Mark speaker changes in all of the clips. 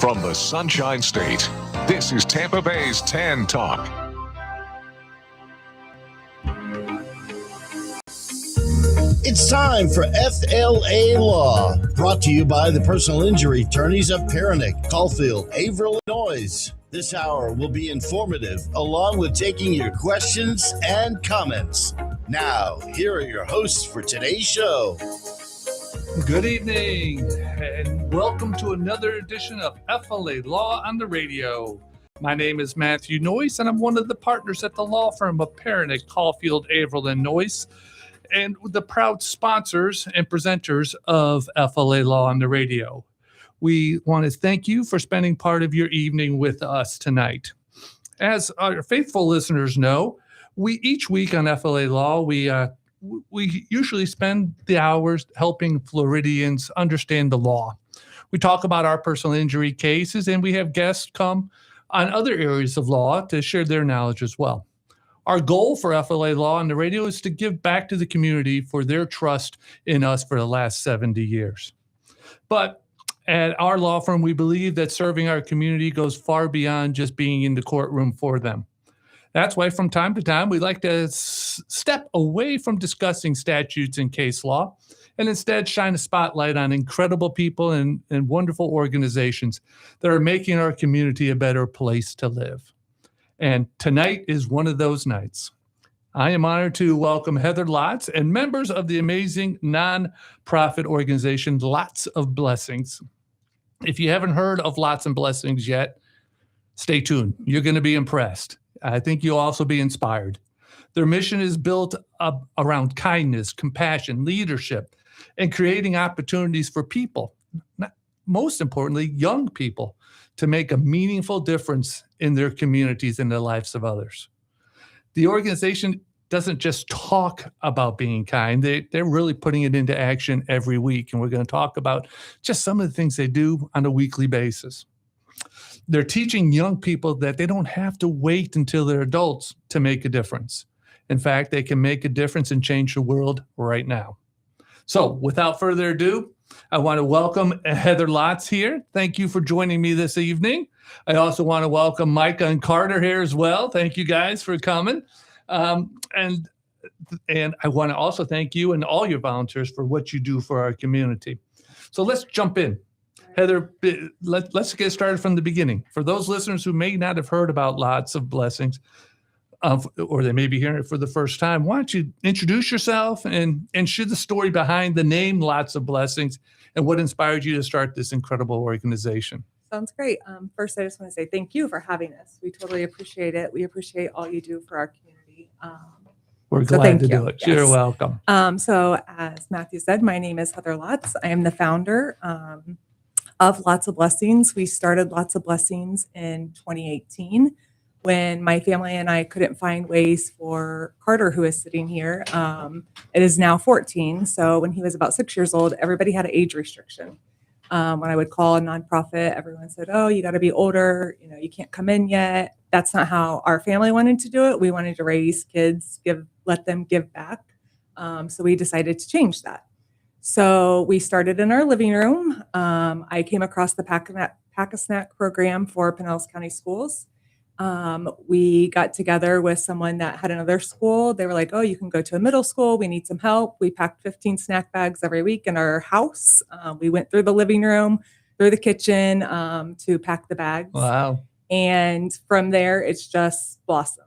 Speaker 1: From the Sunshine State, this is Tampa Bay's Tan Talk.
Speaker 2: It's time for FLALAW, brought to you by the personal injury attorneys of Perenich, Caulfield, Avril Noyes. This hour will be informative, along with taking your questions and comments. Now, here are your hosts for today's show.
Speaker 3: Good evening, and welcome to another edition of FLALAW on the radio. My name is Matthew Noyes, and I'm one of the partners at the law firm of Perenich, Caulfield, Avril Noyes, and the proud sponsors and presenters of FLALAW on the radio. We want to thank you for spending part of your evening with us tonight. As our faithful listeners know, each week on FLALAW, we usually spend the hours helping Floridians understand the law. We talk about our personal injury cases, and we have guests come on other areas of law to share their knowledge as well. Our goal for FLALAW on the radio is to give back to the community for their trust in us for the last 70 years. But at our law firm, we believe that serving our community goes far beyond just being in the courtroom for them. That's why from time to time, we like to step away from discussing statutes and case law and instead shine a spotlight on incredible people and wonderful organizations that are making our community a better place to live. And tonight is one of those nights. I am honored to welcome Heather Lotz and members of the amazing nonprofit organization Lotz of Blessings. If you haven't heard of Lotz of Blessings yet, stay tuned. You're going to be impressed. I think you'll also be inspired. Their mission is built up around kindness, compassion, leadership, and creating opportunities for people, most importantly, young people, to make a meaningful difference in their communities and the lives of others. The organization doesn't just talk about being kind. They're really putting it into action every week, and we're going to talk about just some of the things they do on a weekly basis. They're teaching young people that they don't have to wait until they're adults to make a difference. In fact, they can make a difference and change the world right now. So without further ado, I want to welcome Heather Lotz here. Thank you for joining me this evening. I also want to welcome Micah and Carter here as well. Thank you guys for coming. And I want to also thank you and all your volunteers for what you do for our community. So let's jump in. Heather, let's get started from the beginning. For those listeners who may not have heard about Lotz of Blessings, or they may be hearing it for the first time, why don't you introduce yourself and share the story behind the name Lotz of Blessings and what inspired you to start this incredible organization?
Speaker 4: Sounds great. First, I just want to say thank you for having us. We totally appreciate it. We appreciate all you do for our community.
Speaker 3: We're glad to do it. Yes. You're welcome.
Speaker 4: So as Matthew said, my name is Heather Lotz. I am the founder of Lotz of Blessings. We started Lotz of Blessings in 2018 when my family and I couldn't find ways for Carter, who is sitting here. It is now 14. So when he was about 6 years old, everybody had an age restriction. When I would call a nonprofit, everyone said, oh, you got to be older. You can't come in yet. That's not how our family wanted to do it. We wanted to raise kids, let them give back. So we decided to change that. So we started in our living room. I came across the Pack-a-Snack program for Pinellas County Schools. We got together with someone that had another school. They were like, oh, you can go to a middle school. We need some help. We packed 15 snack bags every week in our house. We went through the living room, through the kitchen to pack the bags.
Speaker 3: Wow.
Speaker 4: And from there, it's just blossomed.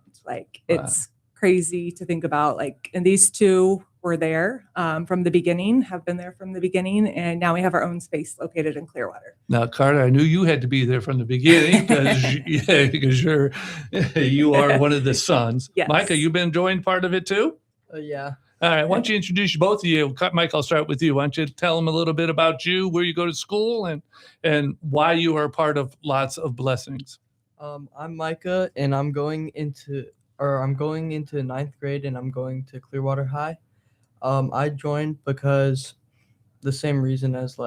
Speaker 4: It's crazy to think about. And these two were there from the beginning, have been there from the beginning, and now we have our own space located in Clearwater.
Speaker 3: Now, Carter, I knew you had to be there from the beginning because you are one of the sons.
Speaker 4: Yes.
Speaker 3: Micah, you've been enjoying part of it too?
Speaker 5: Yeah.
Speaker 3: All right. Why don't you introduce both of you? Mike, I'll start with you. Why don't you tell them a little bit about you, where you go to school, and why you are part of Lotz of Blessings?
Speaker 5: I'm Micah, and I'm going into ninth grade, and I'm going to Clearwater High. I joined because the same reason as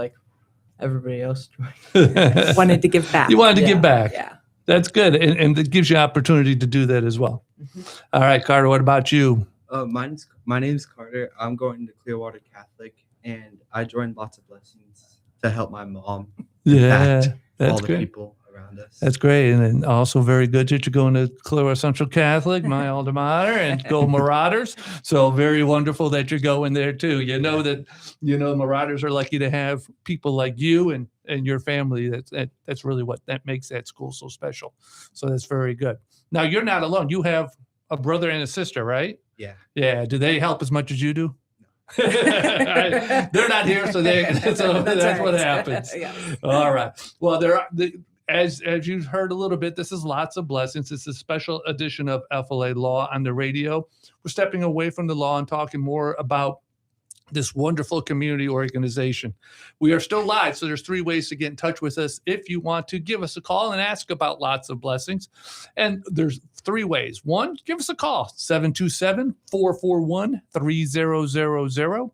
Speaker 5: everybody else joined.
Speaker 4: Wanted to give back.
Speaker 3: You wanted to give back.
Speaker 4: Yeah.
Speaker 3: That's good. And it gives you opportunity to do that as well. Mm-hmm. All right, Carter, what about you?
Speaker 6: My name's Carter. I'm going to Clearwater Catholic, and I joined Lotz of Blessings to help my mom.
Speaker 3: Yeah. That's
Speaker 6: all the
Speaker 3: great.
Speaker 6: people around us.
Speaker 3: That's great. And then also very good that you're going to Clearwater Central Catholic, my alma mater, and go Marauders. So very wonderful that you're going there too. Marauders are lucky to have people like you and your family. That's really what that makes that school so special. So that's very good. Now you're not alone. You have a brother and a sister, right?
Speaker 6: Yeah.
Speaker 3: Yeah. Do they help as much as you do? They're not here, so that's
Speaker 4: right.
Speaker 3: what happens.
Speaker 4: Yeah.
Speaker 3: All right. Well, as you've heard a little bit, this is Lots of Blessings. It's a special edition of FLA Law on the radio. We're stepping away from the law and talking more about this wonderful community organization. We are still live, so there's 3 ways to get in touch with us if you want to give us a call and ask about Lots of Blessings. And there's 3 ways. 1, give us a call, 727-441-3000.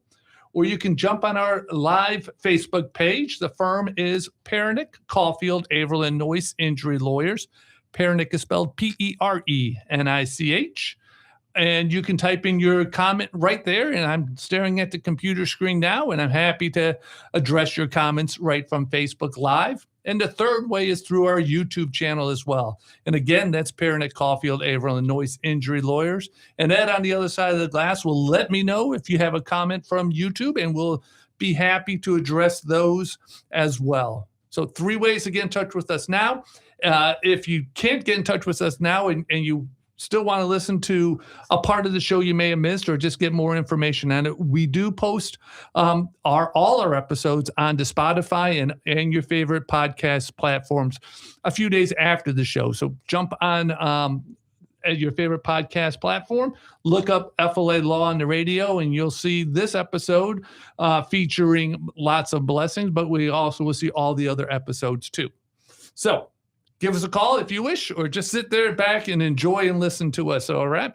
Speaker 3: Or you can jump on our live Facebook page. The firm is Perenich, Caulfield, Avril Noyes Injury Lawyers. Perenich is spelled P-E-R-E-N-I-C-H. And you can type in your comment right there. And I'm staring at the computer screen now, and I'm happy to address your comments right from Facebook Live. And the 3rd way is through our YouTube channel as well. And again, that's Perenich, Caulfield, Avril Noyes Injury Lawyers. And Ed on the other side of the glass will let me know if you have a comment from YouTube, and we'll be happy to address those as well. So 3 ways to get in touch with us now. If you can't get in touch with us now and you still want to listen to a part of the show you may have missed or just get more information on it, we do post all our episodes onto Spotify and your favorite podcast platforms a few days after the show. So jump on at your favorite podcast platform, look up FLA Law on the radio, and you'll see this episode featuring Lots of Blessings, but we also will see all the other episodes too. So give us a call if you wish, or just sit there back and enjoy and listen to us. All right.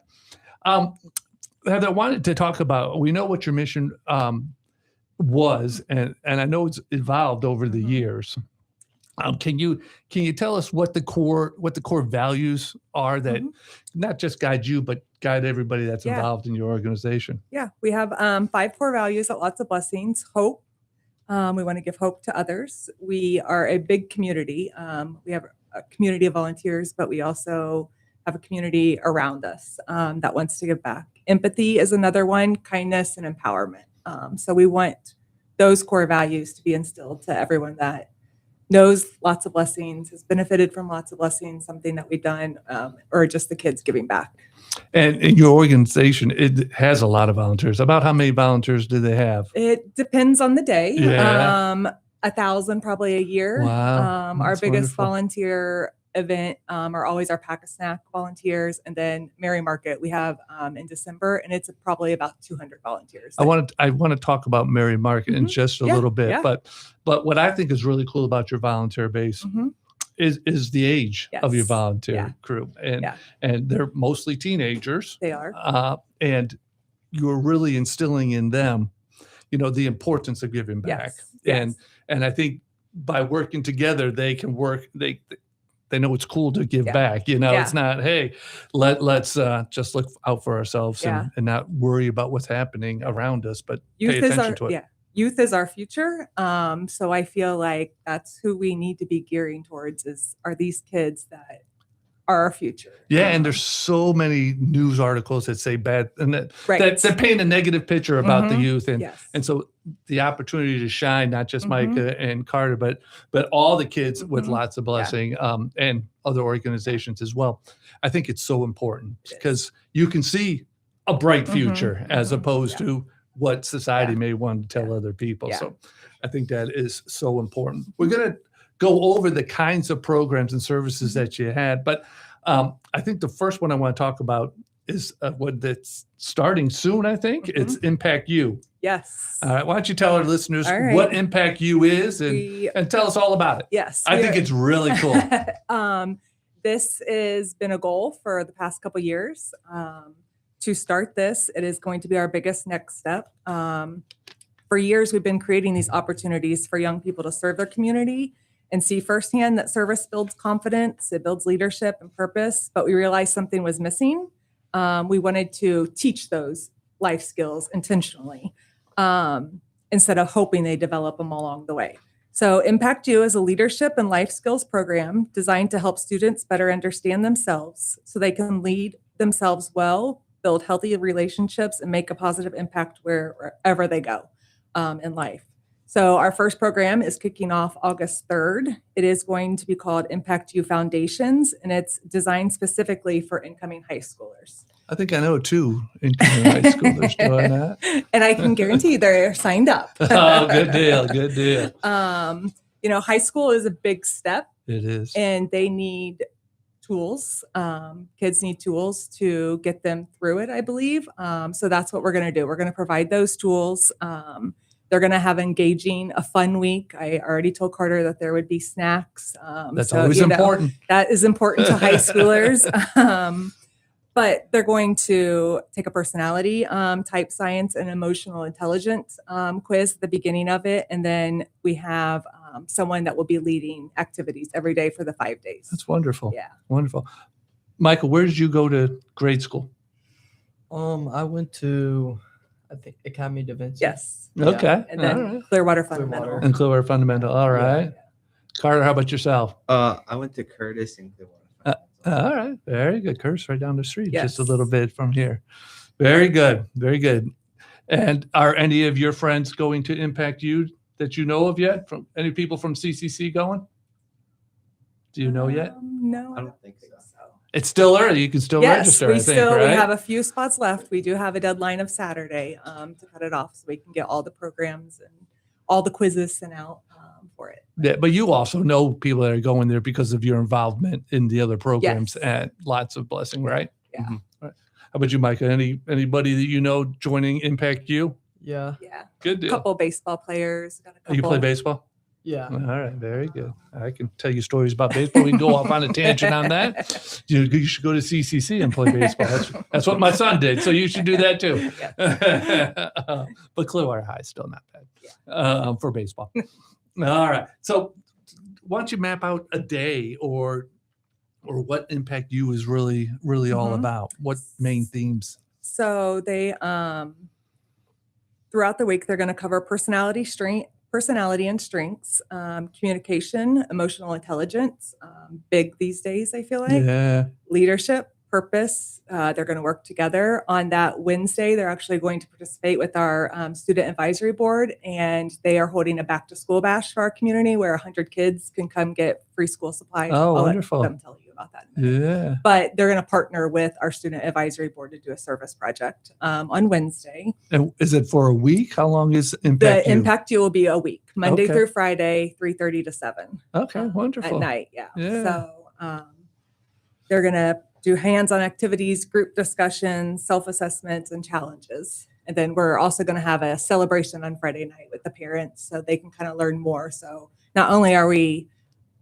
Speaker 3: Heather, I wanted to talk about, we know what your mission was, and I know it's evolved over the years. Can you tell us what the core values are that not just guide you, but guide everybody that's involved in your organization?
Speaker 4: Yeah, we have 5 core values at Lots of Blessings. Hope. We want to give hope to others. We are a big community. We have a community of volunteers, but we also have a community around us that wants to give back. Empathy is another one, kindness and empowerment. So we want those core values to be instilled to everyone that knows Lots of Blessings, has benefited from Lots of Blessings, something that we've done, or just the kids giving back.
Speaker 3: And in your organization, it has a lot of volunteers. About how many volunteers do they have?
Speaker 4: It depends on the day.
Speaker 3: Yeah.
Speaker 4: 1,000 probably a year.
Speaker 3: Wow.
Speaker 4: Our
Speaker 3: That's
Speaker 4: biggest
Speaker 3: wonderful.
Speaker 4: volunteer event are always our Pack a Snack volunteers, and then Merry Market we have in December, and it's probably about 200 volunteers.
Speaker 3: I want to talk about Merry Market in just a little bit,
Speaker 4: yeah.
Speaker 3: but what I think is really cool about your volunteer base is the age of your volunteer crew, and they're mostly teenagers.
Speaker 4: They are,
Speaker 3: and you're really instilling in them, the importance of giving back, and I think by working together, they can work. They know it's cool to give back. It's not, hey, let's just look out for ourselves and not worry about what's happening around us, but pay attention to it.
Speaker 4: Youth is our future. So I feel like that's who we need to be gearing towards are these kids that are our future.
Speaker 3: Yeah, and there's so many news articles that say bad and that paint a negative picture about the youth, and so the opportunity to shine, not just Micah and Carter, but all the kids with Lots of Blessing and other organizations as well. I think it's so important because you can see a bright future as opposed to what society may want to tell other people. So I think that is so important. We're going to go over the kinds of programs and services that you had, but I think the first one I want to talk about is what that's starting soon, I think. It's Impact U.
Speaker 4: Yes.
Speaker 3: All right. Why don't you tell our listeners what Impact U is and tell us all about it?
Speaker 4: Yes.
Speaker 3: I think it's really cool.
Speaker 4: This has been a goal for the past couple of years. To start this, it is going to be our biggest next step. For years, we've been creating these opportunities for young people to serve their community and see firsthand that service builds confidence, it builds leadership and purpose, but we realized something was missing. We wanted to teach those life skills intentionally instead of hoping they develop them along the way. So Impact You is a leadership and life skills program designed to help students better understand themselves so they can lead themselves well, build healthy relationships, and make a positive impact wherever they go in life. So our first program is kicking off August 3rd. It is going to be called Impact You Foundations, and it's designed specifically for incoming high schoolers.
Speaker 3: I think I know 2 incoming high schoolers doing that.
Speaker 4: And I can guarantee they're signed up.
Speaker 3: Oh, good deal. Good deal.
Speaker 4: High school is a big step.
Speaker 3: It is.
Speaker 4: And they need tools. Kids need tools to get them through it, I believe. So that's what we're going to do. We're going to provide those tools. They're going to have a fun week. I already told Carter that there would be snacks.
Speaker 3: That's always important.
Speaker 4: That is important to high schoolers. But they're going to take a personality type science and emotional intelligence quiz at the beginning of it. And then we have someone that will be leading activities every day for the 5 days.
Speaker 3: That's wonderful.
Speaker 4: Yeah.
Speaker 3: Wonderful. Michael, where did you go to grade school?
Speaker 5: I went to, I think, Academy Da Vinci.
Speaker 4: Yes.
Speaker 3: Okay.
Speaker 4: And then
Speaker 3: All right.
Speaker 4: Clearwater Fundamental.
Speaker 3: And Clearwater Fundamental. All right.
Speaker 4: Yeah.
Speaker 3: Carter, how about yourself?
Speaker 6: I went to Curtis and Clearwater.
Speaker 3: All right. Very good. Curtis, right down the street,
Speaker 4: Yes.
Speaker 3: just a little bit from here. Very good. Very good. And are any of your friends going to Impact You that you know of yet? From any people from CCC going? Do you know yet?
Speaker 4: No,
Speaker 6: I don't think so.
Speaker 3: It's still early. You can still
Speaker 4: Yes,
Speaker 3: register, I think, right?
Speaker 4: we have a few spots left. We do have a deadline of Saturday to cut it off so we can get all the programs and all the quizzes sent out for it.
Speaker 3: Yeah, but you also know people that are going there because of your involvement in the other programs
Speaker 4: Yes.
Speaker 3: at Lots of Blessing, right?
Speaker 4: Yeah.
Speaker 3: Mhm. Right. How about you, Micah? Anybody that you know joining Impact You?
Speaker 5: Yeah.
Speaker 4: Yeah.
Speaker 3: Good
Speaker 4: A
Speaker 3: deal.
Speaker 4: couple baseball players. Got a couple.
Speaker 3: You play baseball?
Speaker 5: Yeah.
Speaker 3: All right, very good. I can tell you stories about baseball. We can go off on a tangent on that. You should go to CCC and play baseball. That's what my son did. So you should do that too. But Clearwater High is still not bad for baseball. All right. So why don't you map out a day or what Impact You is really all about? What main themes?
Speaker 4: So they throughout the week they're going to cover personality and strengths, communication, emotional intelligence, big these days, I feel like.
Speaker 3: Yeah.
Speaker 4: Leadership, purpose. They're going to work together. On that Wednesday, they're actually going to participate with our student advisory board, and they are holding a back to school bash for our community where 100 kids can come get free school supplies.
Speaker 3: Oh,
Speaker 4: I'll
Speaker 3: wonderful.
Speaker 4: Let them tell you about that in a minute.
Speaker 3: Yeah.
Speaker 4: But they're going to partner with our student advisory board to do a service project on Wednesday.
Speaker 3: And is it for a week? How long is Impact
Speaker 4: The
Speaker 3: You?
Speaker 4: Impact You will be a week, Monday
Speaker 3: Okay.
Speaker 4: through Friday, 3:30 to 7.
Speaker 3: Okay, wonderful.
Speaker 4: At night, yeah.
Speaker 3: Yeah.
Speaker 4: So they're going to do hands-on activities, group discussions, self-assessments, and challenges. And then we're also going to have a celebration on Friday night with the parents so they can kind of learn more. So not only are we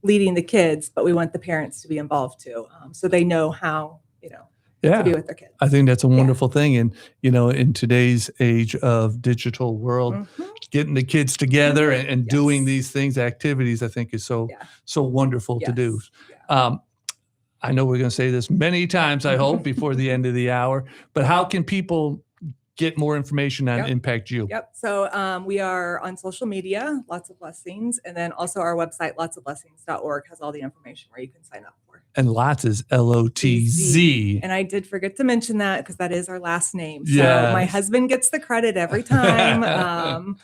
Speaker 4: leading the kids, but we want the parents to be involved too. So they know how,
Speaker 3: Yeah.
Speaker 4: to be with their kids.
Speaker 3: I think that's a wonderful thing. And, in today's age of digital world,
Speaker 4: Mhm.
Speaker 3: getting the kids together and
Speaker 4: Yes.
Speaker 3: doing these things, activities, I think is so wonderful to do.
Speaker 4: Yes. Yeah.
Speaker 3: I know we're going to say this many times, I hope, before the end of the hour, but how can people get more information on
Speaker 4: Yep.
Speaker 3: Impact You?
Speaker 4: Yep. So we are on social media, Lots of Blessings, and then also our website, lotsofblessings.org, has all the information where you can sign up for.
Speaker 3: And Lots is LOTZ.
Speaker 4: And I did forget to mention that because that is our last name. So
Speaker 3: Yes.
Speaker 4: my husband gets the credit every time.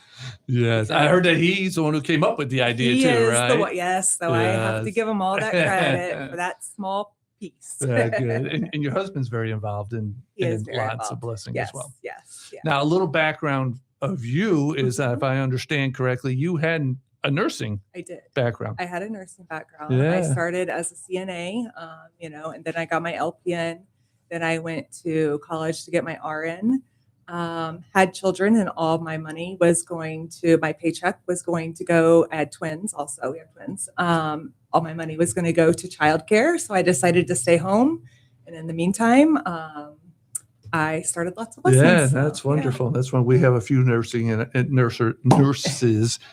Speaker 3: Yes, I heard that he's the one who came up with the idea
Speaker 4: He
Speaker 3: too,
Speaker 4: is
Speaker 3: right?
Speaker 4: the one. Yes. So I have to
Speaker 3: Yes.
Speaker 4: give him all that credit for that small piece.
Speaker 3: Good. And your husband's very involved in
Speaker 4: He is very
Speaker 3: Lots of
Speaker 4: involved.
Speaker 3: Blessings
Speaker 4: Yes.
Speaker 3: as well.
Speaker 4: Yes. Yeah.
Speaker 3: Now, a little background of you is that if I understand correctly, you had a nursing
Speaker 4: I did.
Speaker 3: background.
Speaker 4: I had a nursing background.
Speaker 3: Yeah.
Speaker 4: I started as a CNA, and then I got my LPN. Then I went to college to get my RN. Had children, and all my money was my paycheck was going to go. I had twins also. We have twins. All my money was going to go to childcare. So I decided to stay home. And in the meantime, I started Lots of Blessings.
Speaker 3: Yeah,
Speaker 4: So,
Speaker 3: that's wonderful. That's when we have a few nurses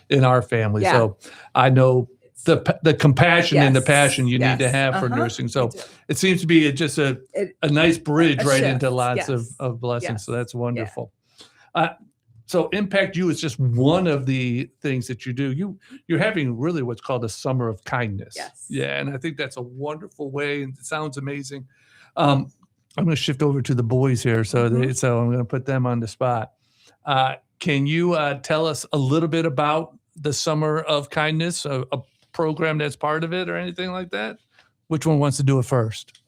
Speaker 3: in our family.
Speaker 4: Yeah.
Speaker 3: So I know the compassion and the
Speaker 4: Yes,
Speaker 3: passion you need to
Speaker 4: yes.
Speaker 3: have for
Speaker 4: Uh-huh,
Speaker 3: nursing. So
Speaker 4: I do.
Speaker 3: it seems to be just a nice bridge
Speaker 4: a
Speaker 3: right
Speaker 4: shift,
Speaker 3: into Lots
Speaker 4: yes,
Speaker 3: of Blessings. So
Speaker 4: yes,
Speaker 3: that's wonderful. So Impact You is just one of the things that you do. You're having really what's called a summer of kindness.
Speaker 4: Yes.
Speaker 3: Yeah, and I think that's a wonderful way, and it sounds amazing. I'm going to shift over to the boys here, so I'm going to put them on the spot. Can you tell us a little bit about the Summer of Kindness, a program that's part of it, or anything like that? Which one wants to do it first?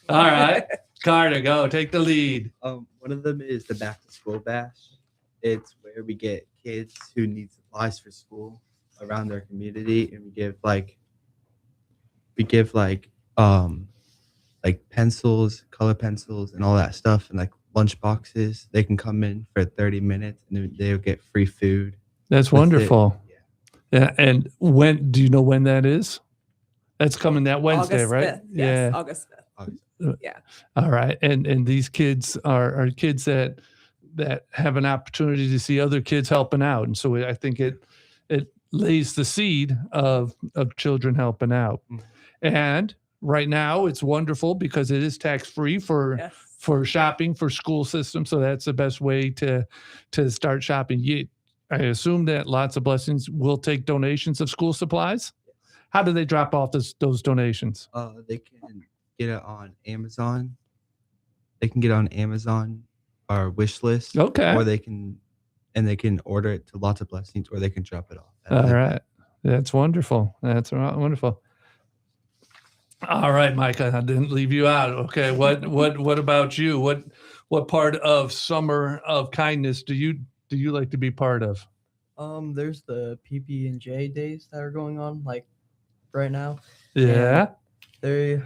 Speaker 3: All right, Carter, go take the lead.
Speaker 6: One of them is the Back to School Bash. It's where we get kids who need supplies for school around their community, and we give pencils, color pencils, and all that stuff, and like lunch boxes. They can come in for 30 minutes, and then they'll get free food.
Speaker 3: That's wonderful. Yeah, and when do you know when that is? That's coming that Wednesday,
Speaker 4: August
Speaker 3: right?
Speaker 4: 5th. Yes, August 5th. Yeah.
Speaker 3: All right, and these kids are kids that have an opportunity to see other kids helping out, and so I think it lays the seed of children helping out. And right now it's wonderful because it is tax-free for shopping for school systems, so that's the best way to start shopping. I assume that Lots of Blessings will take donations of school supplies. How do they drop off those donations?
Speaker 6: They can get it on Amazon. They can get it on Amazon, our wish list.
Speaker 3: Okay.
Speaker 6: Or they can order it to Lots of Blessings, or they can drop it off.
Speaker 3: All right. That's wonderful. That's wonderful. All right, Micah, I didn't leave you out. Okay. What about you? What part of Summer of Kindness do you like to be part of?
Speaker 5: There's the PB&J days that are going on like right now.
Speaker 3: Yeah.
Speaker 5: They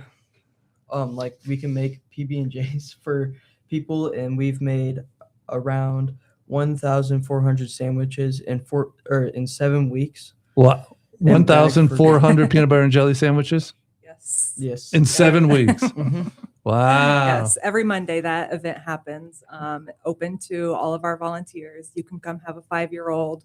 Speaker 5: like we can make PB&Js for people, and we've made around 1,400 sandwiches in 7 weeks.
Speaker 3: What? 1,400 peanut butter and jelly sandwiches?
Speaker 5: Yes.
Speaker 3: In 7 weeks. Wow.
Speaker 4: Yes. Every Monday that event happens. Open to all of our volunteers. You can come have a 5-year-old,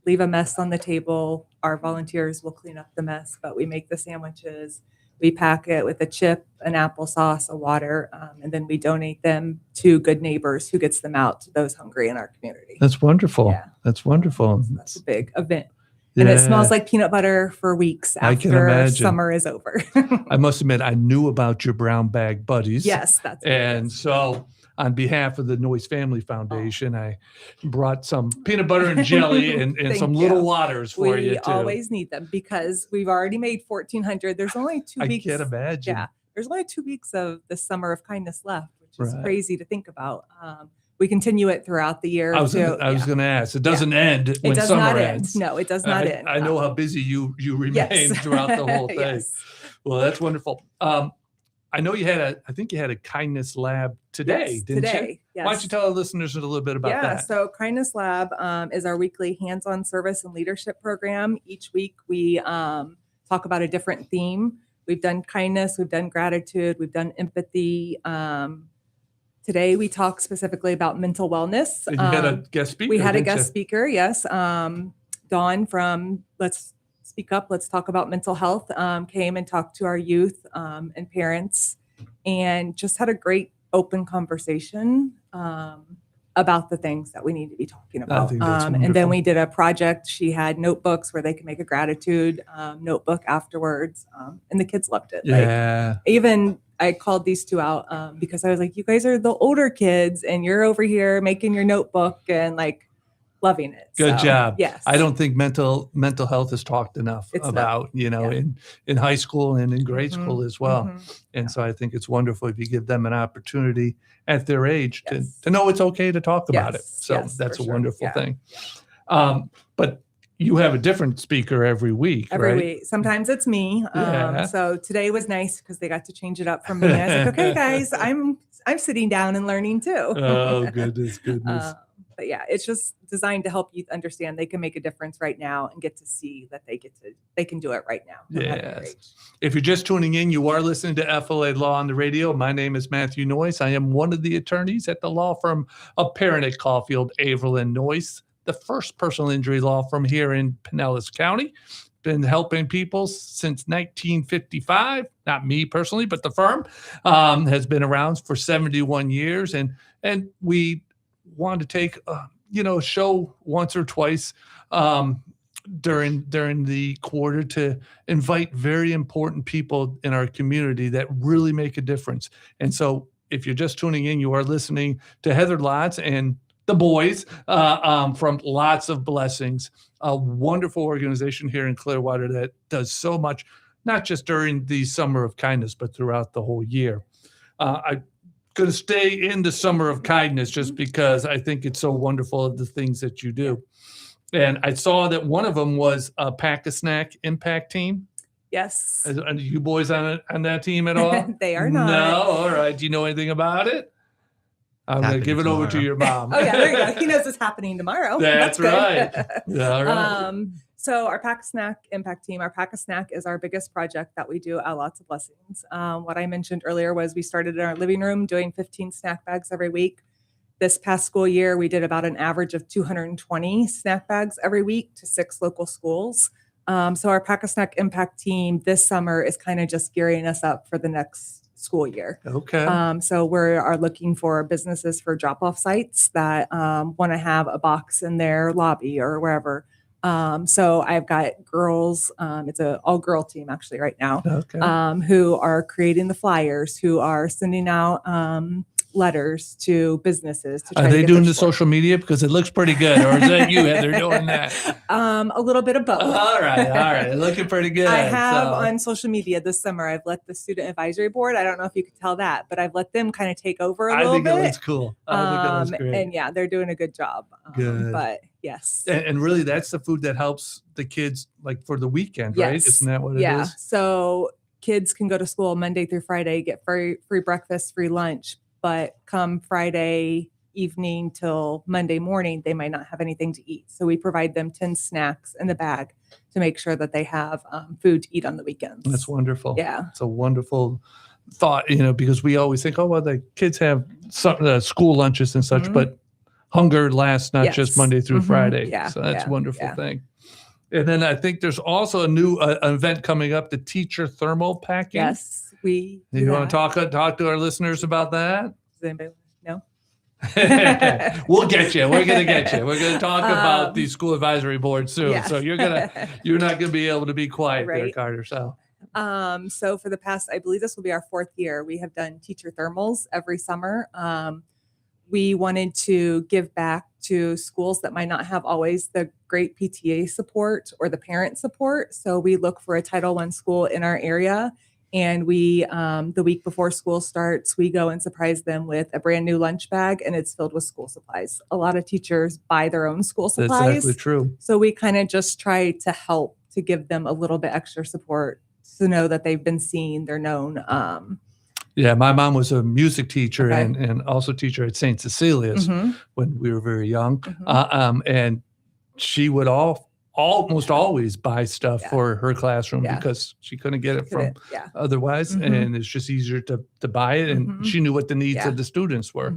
Speaker 4: leave a mess on the table. Our volunteers will clean up the mess, but we make the sandwiches. We pack it with a chip, an applesauce, a water, and then we donate them to Good Neighbors, who gets them out to those hungry in our community.
Speaker 3: That's wonderful.
Speaker 4: Yeah.
Speaker 3: That's wonderful.
Speaker 4: That's a big event. And it smells like peanut butter for weeks after summer is over.
Speaker 3: I must admit, I knew about your brown bag buddies.
Speaker 4: Yes, that's what it is.
Speaker 3: So on behalf of the Noyes Family Foundation, I brought some peanut butter and jelly and some little waters for you, too.
Speaker 4: We always need them because we've already made 1,400. There's only 2 weeks.
Speaker 3: I can't imagine.
Speaker 4: Yeah. There's only 2 weeks of the Summer of Kindness left, which is crazy to think about. We continue it throughout the year.
Speaker 3: I was going to ask. It doesn't end when summer ends.
Speaker 4: No, it does not end.
Speaker 3: I know how busy you remain throughout the whole thing.
Speaker 4: Yes.
Speaker 3: Well, that's wonderful. I know you had a kindness lab today, didn't you?
Speaker 4: Yes.
Speaker 3: Why don't you tell our listeners a little bit about that?
Speaker 4: So Kindness Lab is our weekly hands-on service and leadership program. Each week we talk about a different theme. We've done kindness, we've done gratitude, we've done empathy. Today, we talk specifically about mental wellness.
Speaker 3: You had a guest speaker.
Speaker 4: We had a guest speaker, yes. Dawn from Let's Speak Up, Let's Talk About Mental Health came and talked to our youth and parents and just had a great open conversation about the things that we need to be talking about. And then we did a project. She had notebooks where they could make a gratitude notebook afterwards. And the kids loved it.
Speaker 3: Yeah.
Speaker 4: I called these two out because I was like, you guys are the older kids and you're over here making your notebook and like loving it.
Speaker 3: Good job.
Speaker 4: Yes.
Speaker 3: I don't think mental health is talked enough about, in high school and in grade school as well. And so I think it's wonderful if you give them an opportunity at their age to know it's okay to talk about it. So that's a wonderful thing. But you have a different speaker every week,
Speaker 4: every
Speaker 3: right?
Speaker 4: week. Sometimes it's me. So today was nice because they got to change it up for me. I was like, okay, guys, I'm sitting down and learning too.
Speaker 3: Oh, goodness.
Speaker 4: But yeah, it's just designed to help youth understand they can make a difference right now and get to see that they can do it right now.
Speaker 3: Yes. If you're just tuning in, you are listening to FLA Law on the radio. My name is Matthew Noyes. I am one of the attorneys at the law firm of Perenich, Caulfield, Avril Noyes, the first personal injury law firm here in Pinellas County. Been helping people since 1955. Not me personally, but the firm has been around for 71 years. And we wanted to take show once or twice during the quarter to invite very important people in our community that really make a difference. And so if you're just tuning in, you are listening to Heather Lotz and the boys from Lotz of Blessings, a wonderful organization here in Clearwater that does so much, not just during the Summer of Kindness, but throughout the whole year. I'm going to stay in the Summer of Kindness just because I think it's so wonderful, the things that you do. And I saw that one of them was a Pack-a-Snack Impact Team.
Speaker 4: Yes.
Speaker 3: Are you boys on that team at all?
Speaker 4: They are not.
Speaker 3: No? All right. Do you know anything about it? I'm going to give it over to your mom.
Speaker 4: Oh, yeah, there you go. He knows it's happening tomorrow.
Speaker 3: That's
Speaker 4: good.
Speaker 3: right. Yeah, all right.
Speaker 4: So our Pack-a-Snack Impact Team, our Pack-a-Snack is our biggest project that we do at Lotz of Blessings. What I mentioned earlier was we started in our living room doing 15 snack bags every week. This past school year, we did about an average of 220 snack bags every week to 6 local schools. So our Pack-a-Snack Impact Team this summer is kind of just gearing us up for the next school year.
Speaker 3: Okay.
Speaker 4: So we are looking for businesses for drop-off sites that want to have a box in their lobby or wherever. So I've got girls, it's an all-girl team actually right now, who are creating the flyers, who are sending out letters to businesses.
Speaker 3: Are they doing the social media? Because it looks pretty good. Or is that you, Heather, doing that?
Speaker 4: A little bit of both.
Speaker 3: All right. Looking pretty good.
Speaker 4: I have on social media this summer, I've let the student advisory board, I don't know if you could tell that, but I've let them kind of take over a little bit.
Speaker 3: I think it looks cool. I think it looks great.
Speaker 4: And yeah, they're doing a good job.
Speaker 3: Good.
Speaker 4: But yes.
Speaker 3: And really, that's the food that helps the kids like for the weekend, right?
Speaker 4: Yes.
Speaker 3: Isn't that what it is?
Speaker 4: Yeah. So kids can go to school Monday through Friday, get free breakfast, free lunch. But come Friday evening till Monday morning, they might not have anything to eat. So we provide them 10 snacks in the bag to make sure that they have food to eat on the weekends.
Speaker 3: That's wonderful.
Speaker 4: Yeah.
Speaker 3: It's a wonderful thought, because we always think, oh, well, the kids have some school lunches and such, but hunger lasts not just Monday through Friday.
Speaker 4: Yeah.
Speaker 3: So that's a wonderful thing. And then I think there's also a new event coming up, the teacher thermal packing.
Speaker 4: Yes. You
Speaker 3: want to talk to our listeners about that?
Speaker 4: Does anybody know?
Speaker 3: We'll get you. We're going to get you. We're going to talk about the school advisory board soon.
Speaker 4: Yes.
Speaker 3: So you're not going to be able to be quiet there, Carter. So
Speaker 4: for the past, I believe this will be our 4th year, we have done teacher thermals every summer. We wanted to give back to schools that might not have always the great PTA support or the parent support. So we look for a Title I school in our area. And we, the week before school starts, we go and surprise them with a brand new lunch bag, and it's filled with school supplies. A lot of teachers buy their own school supplies.
Speaker 3: That's exactly true.
Speaker 4: So we kind of just try to help to give them a little bit extra support to know that they've been seen, they're known.
Speaker 3: Yeah, my mom was a music teacher and also teacher at St. Cecilia's when we were very young. And she would almost always buy stuff for her classroom because she couldn't get it from otherwise. And it's just easier to buy it. And she knew what the needs of the students were.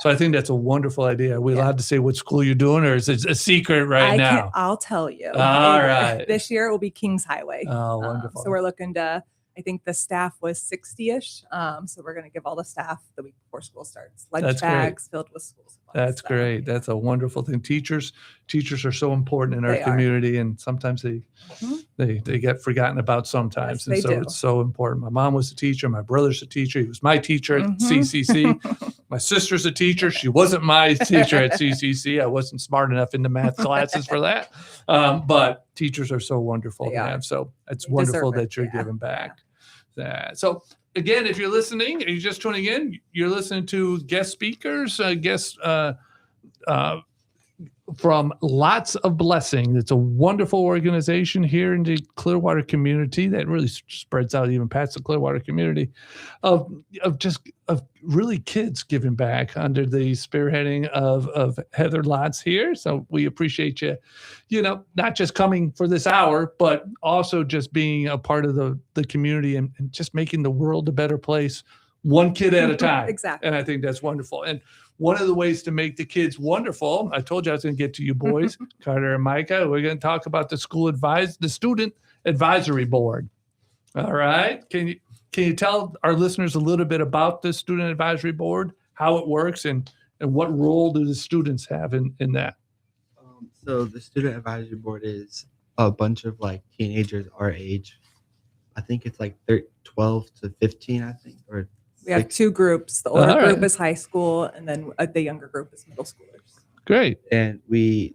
Speaker 3: So I think that's a wonderful idea. Are we allowed to say what school you're doing, or is it a secret now?
Speaker 4: I'll tell you.
Speaker 3: All right.
Speaker 4: This year it will be Kings Highway.
Speaker 3: Oh, wonderful.
Speaker 4: So we're looking to, I think the staff was 60-ish. So we're going to give all the staff the week before school starts lunch bags filled with school supplies.
Speaker 3: That's great. That's a wonderful thing. Teachers are so important in our community, and sometimes they get forgotten about sometimes.
Speaker 4: Yes,
Speaker 3: and so it's so important. My mom was a teacher. My brother's a teacher. He was my teacher at CCC. My sister's a teacher. She wasn't my teacher at CCC. I wasn't smart enough in the math classes for that. But teachers are so wonderful to have. So it's wonderful that you're giving back. So again, if you're listening, you're just tuning in, you're listening to guest speakers, from Lotz of Blessings. It's a wonderful organization here in the Clearwater community that really spreads out even past the Clearwater community of really kids giving back under the spearheading of Heather Lotz here. So we appreciate you, not just coming for this hour, but also just being a part of the community and just making the world a better place, one kid at a time.
Speaker 4: Exactly.
Speaker 3: And I think that's wonderful. And one of the ways to make the kids wonderful, I told you I was going to get to you boys, Carter and Micah. We're going to talk about the student advisory board. All right. Can you tell our listeners a little bit about the student advisory board, how it works, and And what role do the students have in that?
Speaker 6: So the student advisory board is a bunch of like teenagers our age. I think it's like 12 to 15, I think, or
Speaker 4: We have
Speaker 6: 6.
Speaker 4: two groups. The older
Speaker 3: All
Speaker 4: group
Speaker 3: right.
Speaker 4: is high school, and then the younger group is middle schoolers.
Speaker 3: Great.
Speaker 6: And we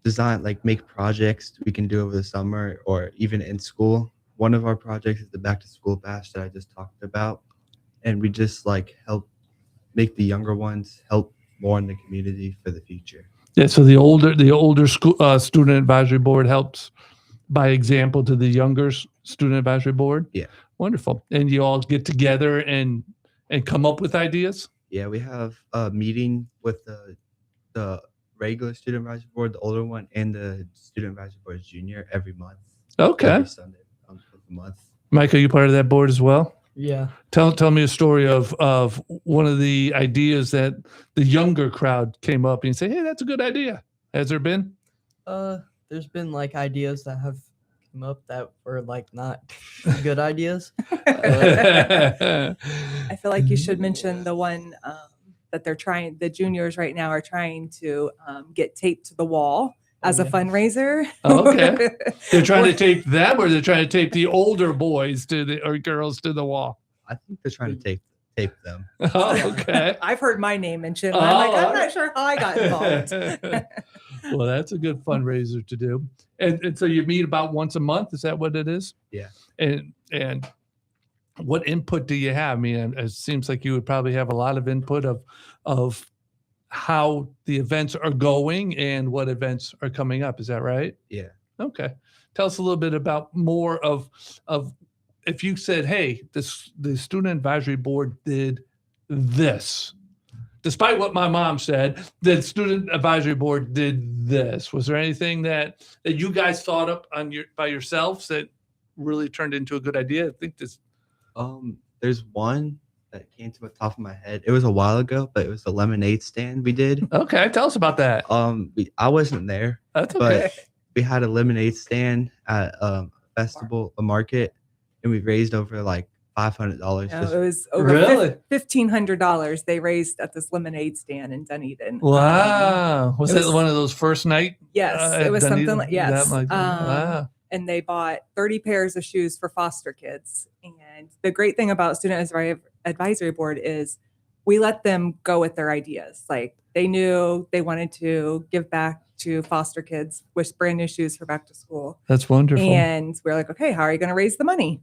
Speaker 6: design, like, make projects we can do over the summer or even in school. One of our projects is the back to school bash that I just talked about. And we just like help make the younger ones help more in the community for the future.
Speaker 3: Yeah. So the older school student advisory board helps by example to the younger student advisory board.
Speaker 6: Yeah.
Speaker 3: Wonderful. And you all get together and come up with ideas.
Speaker 6: Yeah, we have a meeting with the regular student advisory board, the older one, and the student advisory board junior every month.
Speaker 3: Okay.
Speaker 6: Every Sunday of the month.
Speaker 3: Micah, you part of that board as well?
Speaker 5: Yeah.
Speaker 3: Tell me a story of one of the ideas that the younger crowd came up and say, hey, that's a good idea. Has there been?
Speaker 5: There's been like ideas that have come up that were like not good ideas.
Speaker 4: I feel like you should mention the one that the juniors right now are trying to get taped to the wall as a fundraiser.
Speaker 3: Oh, okay. They're trying to tape them, or they're trying to tape the older boys or girls to the wall?
Speaker 6: I think they're trying to tape them.
Speaker 3: Oh, okay.
Speaker 4: I've heard my name mentioned. And I'm like, I'm
Speaker 3: all
Speaker 4: not sure how I got involved.
Speaker 3: Well, that's a good fundraiser to do. And so you meet about once a month. Is that what it is?
Speaker 6: Yeah.
Speaker 3: And what input do you have? I mean, it seems like you would probably have a lot of input of how the events are going and what events are coming up. Is that right?
Speaker 6: Yeah.
Speaker 3: Okay. Tell us a little bit about more of if you said, hey, the student advisory board did this. Despite what my mom said, the student advisory board did this. Was there anything that you guys thought up by yourselves that really turned into a good idea? I think this.
Speaker 6: There's one that came to the top of my head. It was a while ago, but it was the lemonade stand we did.
Speaker 3: Okay, tell us about that.
Speaker 6: I wasn't there,
Speaker 3: That's okay.
Speaker 6: but we had a lemonade stand at a festival, a market, and we raised over like $500.
Speaker 4: No, it was over
Speaker 3: Really?
Speaker 4: $1,500 they raised at this lemonade stand in Dunedin.
Speaker 3: Wow. Was
Speaker 4: it
Speaker 3: that
Speaker 4: was-
Speaker 3: one of those first night?
Speaker 4: Yes,
Speaker 3: at
Speaker 4: it was something
Speaker 3: Dunedin?
Speaker 4: like, yes.
Speaker 3: That might- wow.
Speaker 4: And they bought 30 pairs of shoes for foster kids. And the great thing about Student Advisory Board is we let them go with their ideas. Like they knew they wanted to give back to foster kids with brand new shoes for back to school.
Speaker 3: That's wonderful.
Speaker 4: And we're like, okay, how are you going to raise the money?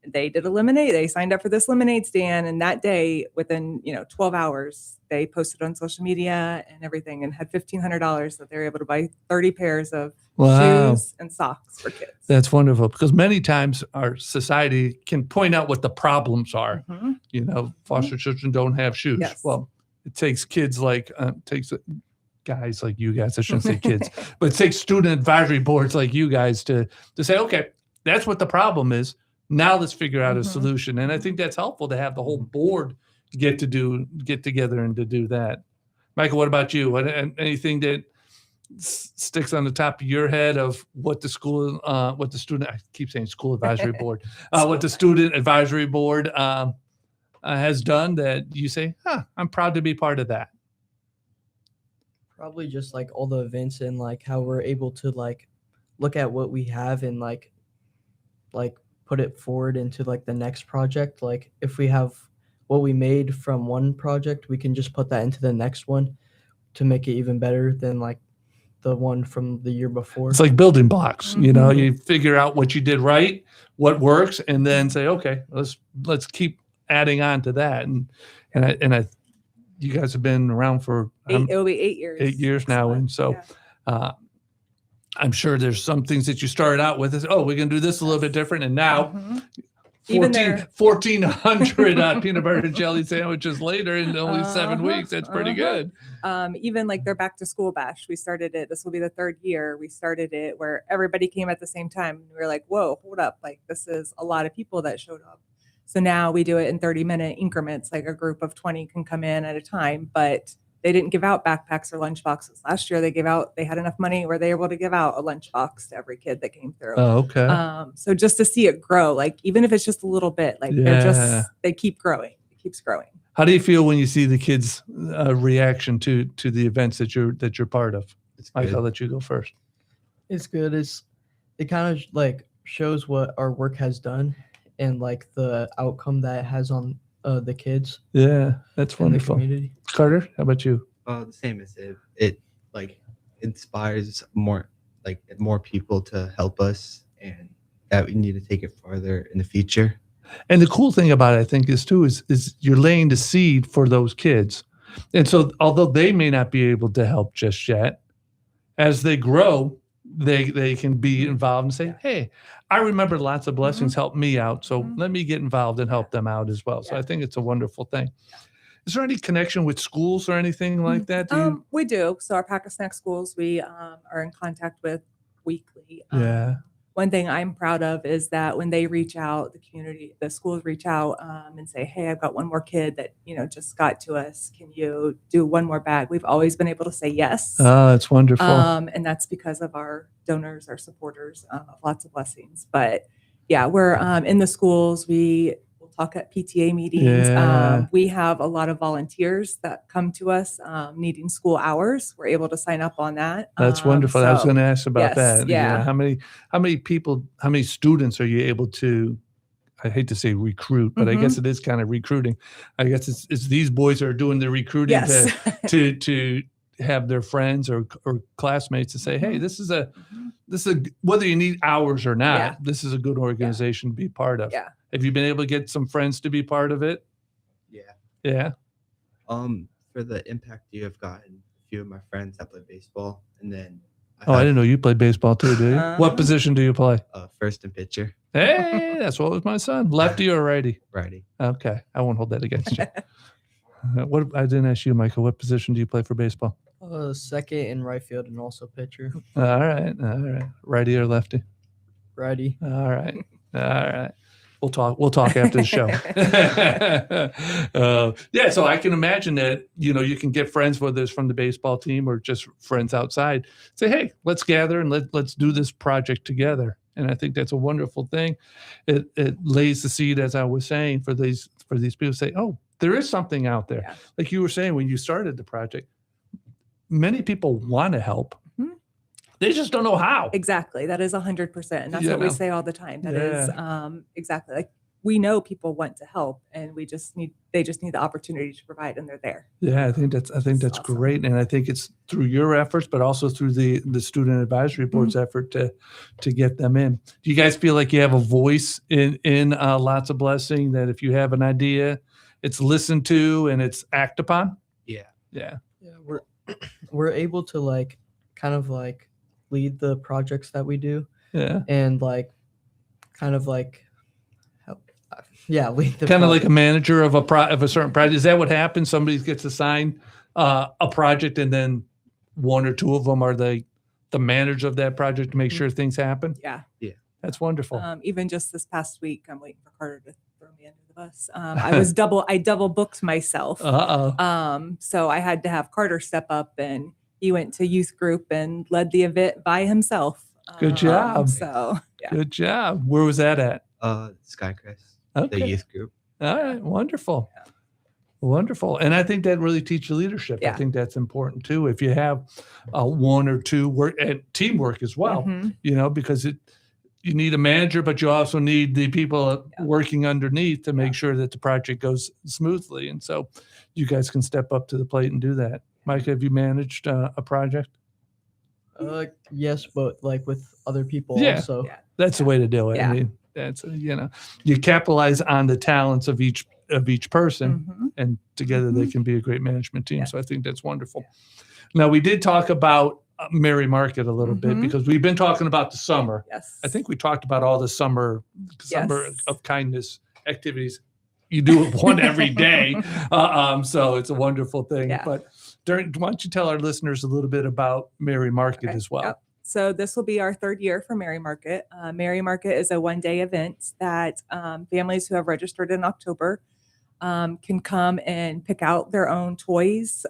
Speaker 4: They did a lemonade. They signed up for this lemonade stand. And that day, within 12 hours, they posted on social media and everything and had $1,500 that they were able to buy 30 pairs of
Speaker 3: Wow.
Speaker 4: shoes and socks for kids.
Speaker 3: That's wonderful, because many times our society can point out what the problems are.
Speaker 4: Mhm.
Speaker 3: Foster children don't have shoes.
Speaker 4: Yes.
Speaker 3: Well, it takes kids like guys like you guys. I shouldn't say kids, but it takes student advisory boards like you guys to say, okay, that's what the problem is. Now let's figure out a
Speaker 4: Mhm.
Speaker 3: solution. And I think that's helpful to have the whole board get together and to do that. Michael, what about you? Anything that sticks on the top of your head of what the student, I keep saying school advisory board, what the student advisory board has done that you say, I'm proud to be part of that?
Speaker 5: Probably just like all the events and like how we're able to like look at what we have and like put it forward into like the next project. Like if we have what we made from one project, we can just put that into the next one to make it even better than like the one from the year before.
Speaker 3: It's like building blocks.
Speaker 4: Mhm.
Speaker 3: You figure out what you did right, what works, and then say, okay, let's keep adding on to that. And you guys have been around for
Speaker 4: It'll be 8 years.
Speaker 3: 8 years now, and so I'm sure there's some things that you started out with. We can do this a little bit different, and now
Speaker 4: Mhm. Even
Speaker 3: 1,400 peanut butter and jelly sandwiches later in only 7
Speaker 4: Uh-huh,
Speaker 3: weeks. That's pretty good.
Speaker 4: Even like their back to school bash, we started it. This will be the third year. We started it where everybody came at the same time. We were like, whoa, hold up. Like this is a lot of people that showed up. So now we do it in 30-minute increments. Like a group of 20 can come in at a time, but they didn't give out backpacks or lunch boxes. Last year they had enough money where they were able to give out a lunch box to every kid that came through.
Speaker 3: Oh, okay.
Speaker 4: So just to see it grow, like even if it's just a little bit, like
Speaker 3: Yeah.
Speaker 4: they keep growing. keeps growing.
Speaker 3: How do you feel when you see the kids' reaction to the events that you're part of?
Speaker 6: It's
Speaker 3: Mike,
Speaker 6: good.
Speaker 3: I'll let you go first.
Speaker 5: It's good. It kind of like shows what our work has done and like the outcome that it has on the kids
Speaker 3: Yeah, that's
Speaker 5: in the
Speaker 3: wonderful.
Speaker 5: community.
Speaker 3: Carter, how about you?
Speaker 6: The same as it. It like inspires more people to help us, and that we need to take it farther in the future.
Speaker 3: And the cool thing about it, I think, is you're laying the seed for those kids. And so although they may not be able to help just yet, as they grow, they can be involved and say, hey, I remember Lots of Blessings helped me out, so let me get involved and help them out as well. So I think it's a wonderful thing. Is there any connection with schools or anything like that?
Speaker 4: We do. So our Pack a Snack schools, we are in contact with weekly.
Speaker 3: Yeah.
Speaker 4: One thing I'm proud of is that when they reach out, the schools reach out and say, hey, I've got one more kid that, just got to us. Can you do one more bag? We've always been able to say yes.
Speaker 3: Oh, that's wonderful.
Speaker 4: And that's because of our donors, our supporters, Lots of Blessings. But yeah, we're in the schools. We'll talk at PTA meetings.
Speaker 3: Yeah.
Speaker 4: We have a lot of volunteers that come to us needing school hours. We're able to sign up on that.
Speaker 3: That's wonderful. I was going to ask about
Speaker 4: yes,
Speaker 3: that.
Speaker 4: yeah.
Speaker 3: How many students are you able to, I hate to say recruit, but I guess it is kind of recruiting. I guess it's these boys that are doing the recruiting
Speaker 4: Yes.
Speaker 3: to have their friends or classmates to say, hey, this is a whether you need hours or not, this is a good organization to be part of.
Speaker 4: Yeah.
Speaker 3: Have you been able to get some friends to be part of it?
Speaker 6: Yeah.
Speaker 3: Yeah.
Speaker 6: For the impact you have gotten, a few of my friends that play baseball, and then
Speaker 3: I didn't know you played baseball too, do you? What position do you play?
Speaker 6: First and pitcher.
Speaker 3: Hey, that's what was my son. Lefty or righty?
Speaker 6: Righty.
Speaker 3: Okay, I won't hold that against you. What I didn't ask you, Michael. What position do you play for baseball?
Speaker 5: Second in right field and also pitcher.
Speaker 3: All right. Righty or lefty?
Speaker 5: Righty.
Speaker 3: All right. We'll talk after the show. So I can imagine that, you can get friends, whether it's from the baseball team or just friends outside, say, hey, let's gather and let's do this project together. And I think that's a wonderful thing. It lays the seed, as I was saying, for these people to say, oh, there is something out there.
Speaker 4: Yeah.
Speaker 3: Like you were saying, when you started the project, many people want to help. They just don't know how.
Speaker 4: Exactly. That is 100%. And that's what we say all the time. That is exactly. Like, we know people want to help, and they just need the opportunity to provide, and they're there.
Speaker 3: Yeah, I think that's
Speaker 4: awesome.
Speaker 3: great. And I think it's through your efforts, but also through the student advisory board's effort to get them in. Do you guys feel like you have a voice in Lots of Blessing, that if you have an idea, it's listened to and it's acted upon?
Speaker 6: Yeah.
Speaker 5: Yeah, we're able to kind of lead the projects that we do.
Speaker 3: Yeah.
Speaker 5: And lead the
Speaker 3: kind of like a manager of a certain project. Is that what happens? Somebody gets assigned a project, and then one or two of them are the manager of that project to make sure things happen?
Speaker 4: Yeah.
Speaker 3: That's wonderful.
Speaker 4: Even just this past week, I'm waiting for Carter to throw me under the bus. I double booked myself. So I had to have Carter step up, and he went to youth group and led the event by himself.
Speaker 3: Good job.
Speaker 4: Good
Speaker 3: job. Where was that at?
Speaker 6: Skycrest,
Speaker 3: Okay.
Speaker 6: the youth group.
Speaker 3: All right. Wonderful. Wonderful. And I think that really teaches leadership.
Speaker 4: Yeah.
Speaker 3: I think that's important too. If you have one or two work and teamwork as well, because you need a manager, but you also need the people working underneath to make sure that the project goes smoothly. And so you guys can step up to the plate and do that. Micah, have you managed a project?
Speaker 5: Yes, but with other people also.
Speaker 4: Yeah.
Speaker 3: That's the way to do it.
Speaker 4: Yeah.
Speaker 3: I mean, that's you capitalize on the talents of each person, and together they can be a great management team.
Speaker 4: Yeah.
Speaker 3: So I think that's wonderful. Now, we did talk about Mary Market a little bit, because we've been talking about the summer.
Speaker 4: Yes.
Speaker 3: I think we talked about all the summer
Speaker 4: Yes.
Speaker 3: of kindness activities. You do it one every day, so it's a wonderful thing.
Speaker 4: Yeah.
Speaker 3: But why don't you tell our listeners a little bit about Mary Market as well?
Speaker 4: Yep. So this will be our third year for Mary Market. Mary Market is a one-day event that families who have registered in October can come and pick out their own toys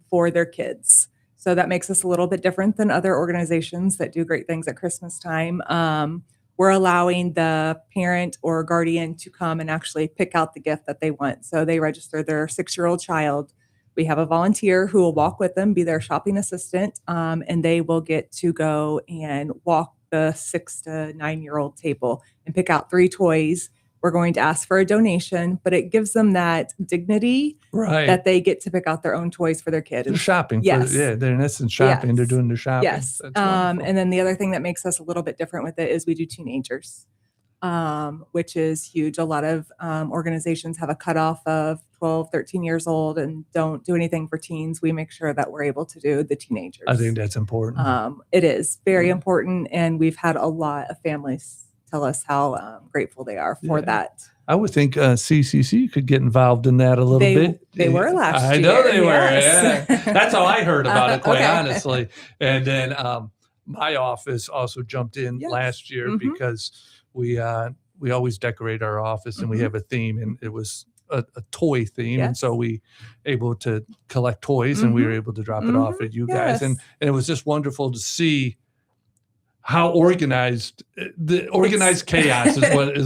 Speaker 4: for their kids. So that makes us a little bit different than other organizations that do great things at Christmas time. we're allowing the parent or guardian to come and actually pick out the gift that they want. So they register their 6-year-old child. We have a volunteer who will walk with them, be their shopping assistant, and they will get to go and walk the 6 to 9-year-old table and pick out 3 toys. We're going to ask for a donation, but it gives them that dignity that they get to pick out their own toys for their kid.
Speaker 3: They're shopping.
Speaker 4: Yes.
Speaker 3: They're in essence shopping.
Speaker 4: Yes.
Speaker 3: They're doing their shopping.
Speaker 4: Yes. And then the other thing that makes us a little bit different with it is we do teenagers, which is huge. A lot of organizations have a cutoff of 12, 13 years old and don't do anything for teens. We make sure that we're able to do the teenagers.
Speaker 3: I think that's important.
Speaker 4: It is very important. And we've had a lot of families tell us how grateful they are for that.
Speaker 3: I would think CCC could get involved in that a little bit.
Speaker 4: They were last year.
Speaker 3: I know they
Speaker 4: yes.
Speaker 3: were. Yeah. That's how I heard about it, quite
Speaker 4: Okay.
Speaker 3: honestly. And then my office also jumped in last year
Speaker 4: Mhm.
Speaker 3: because we always decorate our office and we
Speaker 4: Mhm.
Speaker 3: have a theme, and it was a toy theme. And
Speaker 4: Yes.
Speaker 3: so we able to collect toys and we were able to drop it off at you guys. And it was just wonderful to see how organized the organized chaos is what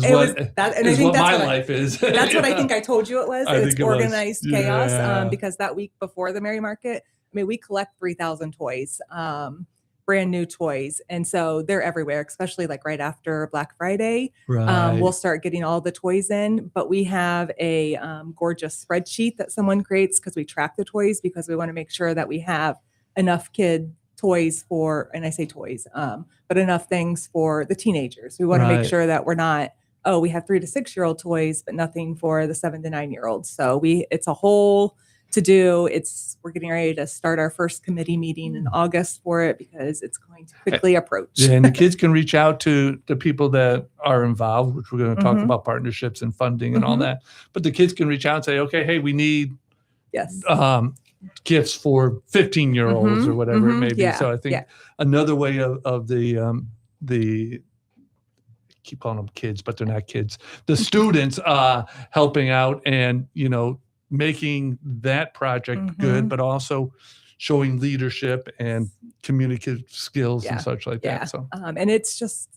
Speaker 3: my life is.
Speaker 4: That's what I think I told you it was.
Speaker 3: I
Speaker 4: It's
Speaker 3: think it was.
Speaker 4: organized chaos
Speaker 3: Yeah.
Speaker 4: because that week before the Merry Market, I mean, we collect 3,000 toys, brand new toys. And so they're everywhere, especially like right after Black Friday.
Speaker 3: Right.
Speaker 4: We'll start getting all the toys in, but we have a gorgeous spreadsheet that someone creates because we track the toys because we want to make sure that we have enough kid toys for, and I say toys, but enough things for the teenagers. We want to make
Speaker 3: Right.
Speaker 4: sure that we're not, oh, we have 3 to 6-year-old toys, but nothing for the 7 to 9-year-olds. So it's a whole to do. We're getting ready to start our first committee meeting in August for it because it's going to quickly approach.
Speaker 3: Yeah, and the kids can reach out to the people that are involved, which we're going to talk
Speaker 4: Mhm.
Speaker 3: about partnerships and funding and all
Speaker 4: Mhm.
Speaker 3: that. But the kids can reach out and say, okay, hey, we need
Speaker 4: Yes.
Speaker 3: gifts for 15-year-olds or whatever it may be.
Speaker 4: Yeah,
Speaker 3: So I think
Speaker 4: yeah.
Speaker 3: another way of the keep calling them kids, but they're not kids. The students helping out and making that project good, but also showing leadership and communicative skills and such like that. So
Speaker 4: And it's just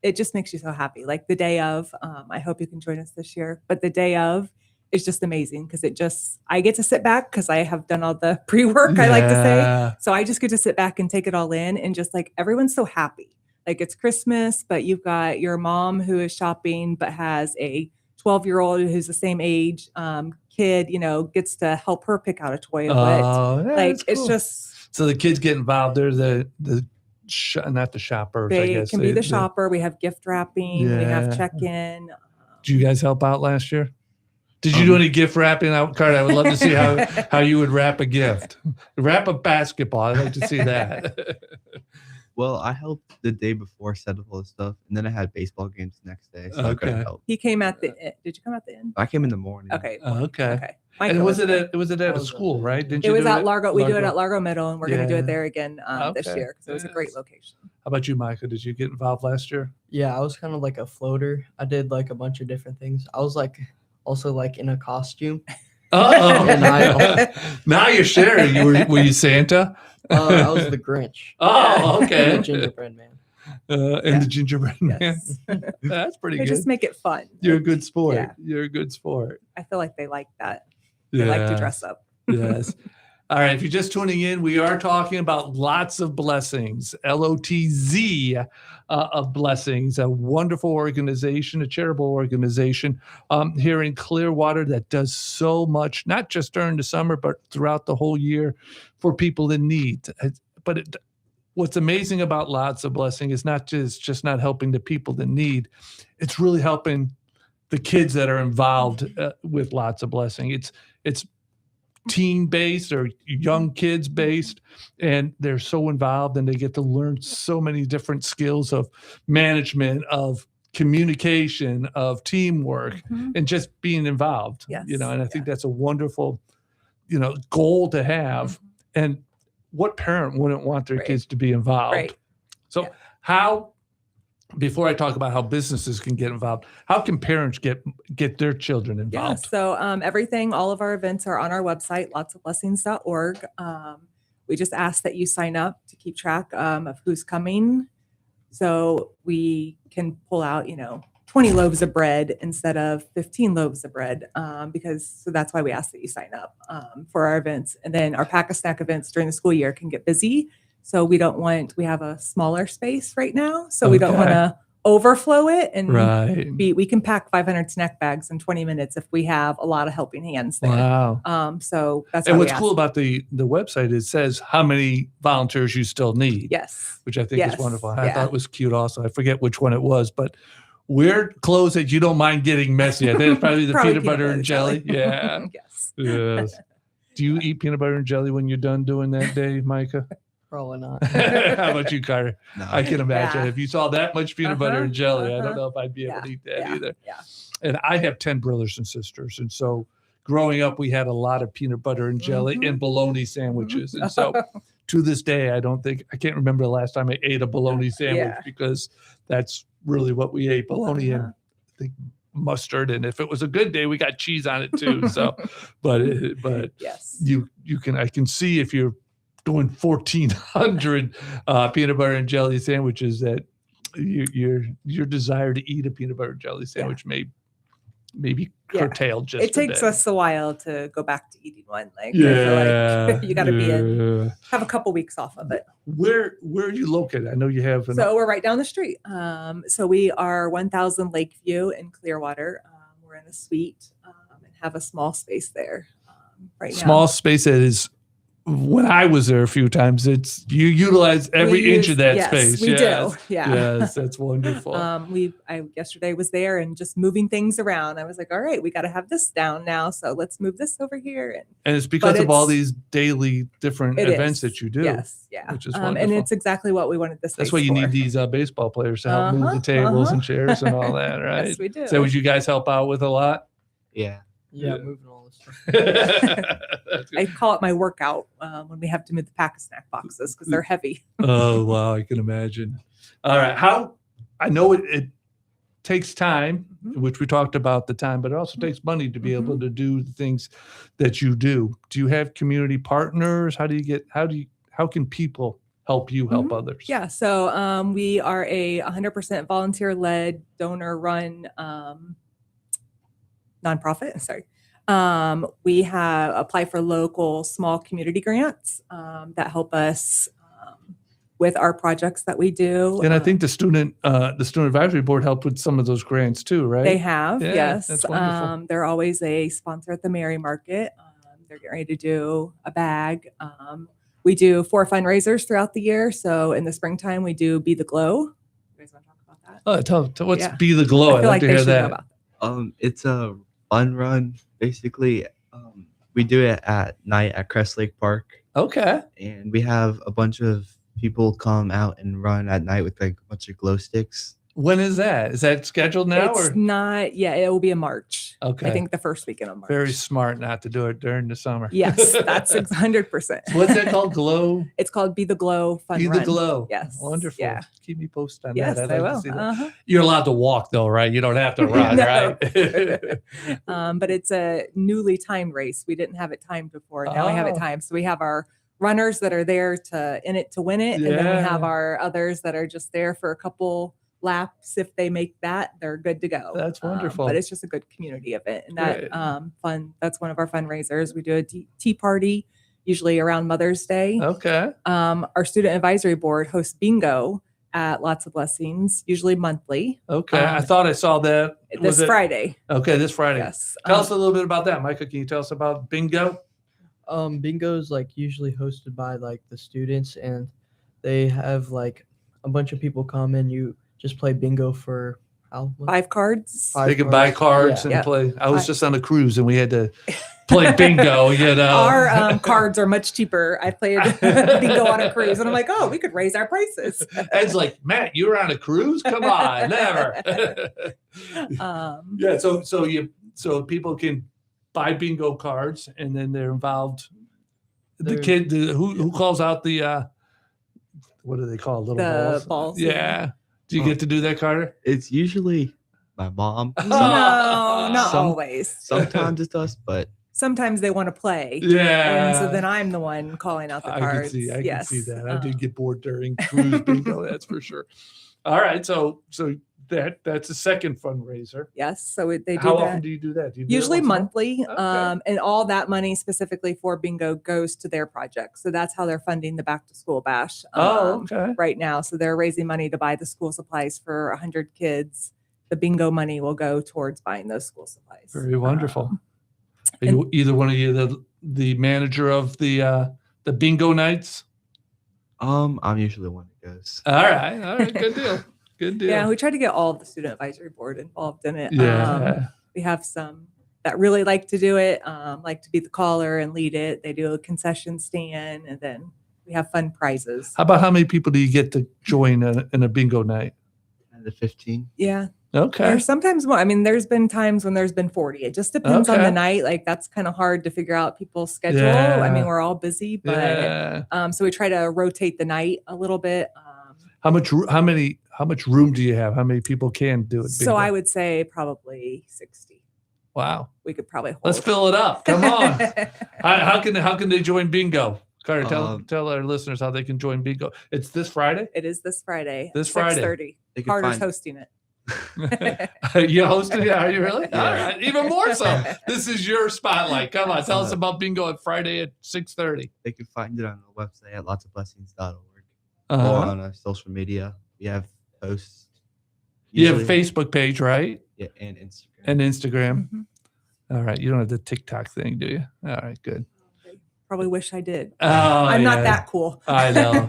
Speaker 4: it just makes you so happy. Like the day of, I hope you can join us this year, but the day of is just amazing because I get to sit back because I have done all the pre-work, I like to say. So I just get to sit back and take it all in and just like everyone's so happy. Like it's Christmas, but you've got your mom who is shopping but has a 12-year-old who's the same age kid, gets to help her pick out a toy. Like it's
Speaker 3: cool.
Speaker 4: just
Speaker 3: so the kids get involved. They're the not the shoppers, I
Speaker 4: they
Speaker 3: guess.
Speaker 4: can be the shopper. We have gift wrapping. We
Speaker 3: Yeah.
Speaker 4: have check-in.
Speaker 3: Did you guys help out last year? Did you do any gift wrapping out, Carter? I would love to see how you would wrap a gift. Wrap a basketball. I'd like to see that.
Speaker 6: Well, I helped the day before set up all the stuff, and then I had baseball games the next day, so I couldn't
Speaker 3: Okay.
Speaker 6: help.
Speaker 4: He came at the end. Did you come at the end?
Speaker 6: I came in the morning.
Speaker 4: Okay.
Speaker 3: Okay.
Speaker 4: Okay.
Speaker 3: And
Speaker 4: Micah
Speaker 3: was it
Speaker 4: there.
Speaker 3: at a school, right? Didn't
Speaker 4: It
Speaker 3: you
Speaker 4: was
Speaker 3: do
Speaker 4: at Largo. We do it
Speaker 3: Largo?
Speaker 4: at Largo Middle, and we're going to do
Speaker 3: Yeah.
Speaker 4: it there again this
Speaker 3: Okay.
Speaker 4: year because it was a great
Speaker 3: Yes.
Speaker 4: location.
Speaker 3: How about you, Micah? Did you get involved last year?
Speaker 5: Yeah, I was kind of like a floater. I did like a bunch of different things. I was like also like in a costume.
Speaker 3: Uh-oh.
Speaker 5: And
Speaker 3: Now you're sharing. Were you Santa?
Speaker 5: I was the Grinch.
Speaker 3: Oh,
Speaker 5: And
Speaker 3: okay.
Speaker 5: the gingerbread man.
Speaker 3: And the gingerbread man.
Speaker 4: Yes.
Speaker 3: That's pretty
Speaker 4: They
Speaker 3: good.
Speaker 4: just make it fun.
Speaker 3: You're a good sport.
Speaker 4: Yeah.
Speaker 3: You're a good sport.
Speaker 4: I feel like they like that. They like to dress up.
Speaker 3: Yes. All right. If you're just tuning in, we are talking about Lots of Blessings, LOTZ of Blessings, a wonderful organization, a charitable organization here in Clearwater that does so much, not just during the summer, but throughout the whole year for people in need. But what's amazing about Lots of Blessing is not just not helping the people in need, it's really helping the kids that are involved with Lots of Blessing. It's teen based or young kids based, and they're so involved and they get to learn so many different skills of management, of communication, of teamwork, and just being involved.
Speaker 4: Yes.
Speaker 3: And I think that's a wonderful, goal to have. And what parent wouldn't want their
Speaker 4: Right.
Speaker 3: kids to be involved?
Speaker 4: Right.
Speaker 3: So
Speaker 4: Yeah.
Speaker 3: how, before I talk about how businesses can get involved, how can parents get their children
Speaker 4: Yeah.
Speaker 3: involved?
Speaker 4: So all of our events are on our website, lotsofblessings.org. We just ask that you sign up to keep track of who's coming. So we can pull out, 20 loaves of bread instead of 15 loaves of bread, so that's why we ask that you sign up for our events. And then our pack a snack events during the school year can get busy. So we have a smaller space right now. So we don't want to overflow it, and we can pack 500 snack bags in 20 minutes if we have a lot of helping hands there.
Speaker 3: Wow.
Speaker 4: So that's
Speaker 3: and what's cool about the website, it says how many volunteers you still need.
Speaker 4: Yes.
Speaker 3: Which I think is wonderful. I thought it was cute also. I forget which one it was, but weird clothes that you don't mind getting messy. I think it's probably the peanut butter and jelly. Yeah. Yes. Do you eat peanut butter and jelly when you're done doing that day, Micah?
Speaker 5: Probably not.
Speaker 3: How about you, Carter?
Speaker 6: No.
Speaker 3: I can imagine if you saw that much peanut butter and jelly, I don't know if I'd be able to eat that either.
Speaker 4: Yeah.
Speaker 3: And I have 10 brothers and sisters. And so growing up, we had a lot of peanut butter and jelly and bologna sandwiches. And so to this day, I can't remember the last time I ate a bologna sandwich because that's really what we ate, bologna and I think mustard. And if it was a good day, we got cheese on it too. So, but
Speaker 4: yes,
Speaker 3: I can see if you're doing 1,400 peanut butter and jelly sandwiches that your desire to eat a peanut butter and jelly sandwich maybe curtailed just
Speaker 4: it takes
Speaker 3: a
Speaker 4: us a while to go back to eating one. I feel like you got to have a couple weeks off of it.
Speaker 3: Where are you located? I know you have.
Speaker 4: So we're right down the street. So we are 1000 Lakeview in Clearwater. We're in a suite and have a small space there right now.
Speaker 3: Small space that is. When I was there a few times, you utilize every inch of that space.
Speaker 4: We do. Yeah.
Speaker 3: Yes, that's wonderful.
Speaker 4: I yesterday was there and just moving things around. I was like, all right, we got to have this down now. So let's move this over here.
Speaker 3: And it's because of all these daily different events that you do.
Speaker 4: Yes. Yeah.
Speaker 3: Which is wonderful.
Speaker 4: And it's exactly what we wanted this space
Speaker 3: That's why you
Speaker 4: for.
Speaker 3: need these baseball players to help move the tables and chairs and all that, right?
Speaker 4: Yes, we do.
Speaker 3: So would you guys help out with a lot?
Speaker 6: Yeah.
Speaker 5: Yeah, moving all this stuff.
Speaker 4: I call it my workout when we have to move the pack of snack boxes because they're heavy.
Speaker 3: Oh, wow. I can imagine. All right. I know it takes time, which we talked about the time, but it also takes money to be able to do the things that you do. Do you have community partners? How can people help you help others?
Speaker 4: Yeah. So we are a 100% volunteer-led, donor-run nonprofit. Sorry. We have applied for local small community grants that help us with our projects that we do.
Speaker 3: And I think the student advisory board helped with some of those grants too, right?
Speaker 4: They have, yes.
Speaker 3: That's wonderful.
Speaker 4: They're always a sponsor at the Mary Market. They're getting ready to do a bag. We do 4 fundraisers throughout the year. So in the springtime, we do Be the Glow. You guys want to talk about that?
Speaker 3: Oh, tell what's Be the Glow?
Speaker 4: I feel like
Speaker 3: to
Speaker 4: they
Speaker 3: hear
Speaker 4: should
Speaker 3: that.
Speaker 4: know about that.
Speaker 6: It's a fun run, basically. We do it at night at Crest Lake Park.
Speaker 3: Okay.
Speaker 6: And we have a bunch of people come out and run at night with like a bunch of glow sticks.
Speaker 3: When is that? Is that scheduled now?
Speaker 4: It's not. Yeah, it will be in March.
Speaker 3: Okay.
Speaker 4: I think the first weekend of March.
Speaker 3: Very smart not to do it during the summer.
Speaker 4: Yes, that's 100%.
Speaker 3: What's that called? Glow?
Speaker 4: It's called Be the Glow Fun
Speaker 3: Be
Speaker 4: Run.
Speaker 3: the Glow.
Speaker 4: Yes.
Speaker 3: Wonderful.
Speaker 4: Yeah.
Speaker 3: Keep me posted on
Speaker 4: Yes,
Speaker 3: that.
Speaker 4: I
Speaker 3: I'd like
Speaker 4: will.
Speaker 3: to see that. You're allowed to walk though, right? You don't have to run, right?
Speaker 4: But it's a newly timed race. We didn't have it timed before. Now we have it timed. So we have our runners that are there to win it. And then we have our others that are just there for a couple laps. If they make that, they're good to go.
Speaker 3: That's wonderful.
Speaker 4: But it's just a good community event. And that fun, that's one of our fundraisers. We do a tea party, usually around Mother's Day.
Speaker 3: Okay.
Speaker 4: Our student advisory board hosts bingo at Lotz of Blessings, usually monthly.
Speaker 3: Okay. I thought I saw that.
Speaker 4: This Friday.
Speaker 3: Okay, this Friday.
Speaker 4: Yes.
Speaker 3: Tell us a little bit about that. Micah, can you tell us about bingo?
Speaker 5: Bingo is like usually hosted by like the students, and they have like a bunch of people come and you just play bingo for how
Speaker 4: 5 cards.
Speaker 3: They could buy cards and play. I was just on a cruise and we had to play bingo, you know.
Speaker 4: Our cards are much cheaper. I played bingo on a cruise and I'm like, oh, we could raise our prices.
Speaker 3: Ed's like, Matt, you were on a cruise? Come on, never. Yeah, so people can buy bingo cards and then they're involved. Who calls out the what do they call it? Little
Speaker 4: balls?
Speaker 3: Yeah. Do you get to do that, Carter?
Speaker 6: It's usually my mom.
Speaker 4: No, not always.
Speaker 6: Sometimes it's us, but
Speaker 4: sometimes they want to play.
Speaker 3: Yeah.
Speaker 4: And so then I'm the one calling out the cards.
Speaker 3: I can see that. I did get bored during cruise bingo, that's for sure. All right. So that's a second fundraiser.
Speaker 4: Yes. So they do
Speaker 3: How
Speaker 4: that.
Speaker 3: often do you do that? Do you do it
Speaker 4: Usually
Speaker 3: once a month?
Speaker 4: monthly.
Speaker 3: Okay.
Speaker 4: And all that money specifically for bingo goes to their project. So that's how they're funding the back to school bash
Speaker 3: Okay.
Speaker 4: right now. So they're raising money to buy the school supplies for 100 kids. The bingo money will go towards buying those school supplies.
Speaker 3: Very wonderful. Are you either one of you the manager of the bingo nights?
Speaker 6: I'm usually the one that goes.
Speaker 3: All right. Good deal. Good deal.
Speaker 4: Yeah, we try to get all of the student advisory board involved in it.
Speaker 3: Yeah.
Speaker 4: We have some that really like to do it, like to be the caller and lead it. They do a concession stand, and then we have fun prizes.
Speaker 3: How about how many people do you get to join in a bingo night?
Speaker 6: 10 to 15.
Speaker 4: Yeah.
Speaker 3: Okay.
Speaker 4: Or sometimes more. I mean, there's been times when there's been 40. It just depends on
Speaker 3: Okay.
Speaker 4: the night. Like that's kind of hard to figure out people's schedule.
Speaker 3: Yeah.
Speaker 4: I mean, we're all busy, but
Speaker 3: Yeah.
Speaker 4: so we try to rotate the night a little bit.
Speaker 3: How much room do you have? How many people can do it?
Speaker 4: So I would say probably 60.
Speaker 3: Wow.
Speaker 4: We could probably hold.
Speaker 3: Let's fill it up. Come on. How can they join bingo? Carter, tell our listeners how they can join bingo. It's this Friday.
Speaker 4: It is this Friday.
Speaker 3: This Friday.
Speaker 4: 6:30.
Speaker 6: They can
Speaker 4: Carter's
Speaker 6: find-
Speaker 4: hosting it.
Speaker 3: You hosting it? Are you really?
Speaker 6: Yeah.
Speaker 3: All right. Even more so. This is your spotlight. Come on, tell us about bingo on Friday at 6:30.
Speaker 6: They can find it on our website at lotsofblessings.org
Speaker 3: Uh-huh.
Speaker 6: or on our social media. We have posts.
Speaker 3: You have a
Speaker 6: usually-
Speaker 3: Facebook page, right?
Speaker 6: Yeah, and Instagram.
Speaker 3: And Instagram.
Speaker 4: Mhm.
Speaker 3: All right. You don't have the TikTok thing, do you? All right, good.
Speaker 4: Probably wish I did.
Speaker 3: Oh,
Speaker 4: I'm not
Speaker 3: yeah.
Speaker 4: that cool.
Speaker 3: I know.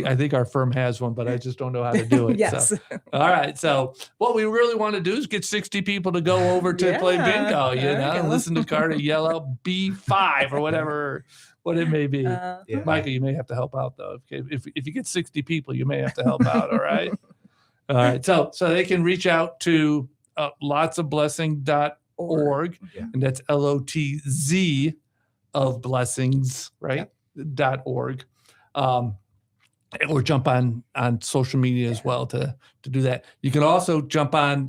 Speaker 3: I think our firm has one, but I just don't know how to do it.
Speaker 4: Yes.
Speaker 3: So. All right. So what we really want to do is get 60 people to go over to play
Speaker 4: Yeah.
Speaker 3: bingo, you know,
Speaker 4: Okay.
Speaker 3: and listen to Carter yell out B5 or whatever, what it may be.
Speaker 6: Yeah.
Speaker 3: Micah, you may have to help out though. If you get 60 people, you may have to help out. All right. All right. So they can reach out to lotsofblessing.org,
Speaker 6: Yeah.
Speaker 3: and that's LOTZ of blessings, right? .org. Or jump on social media as well to do that. You can also jump on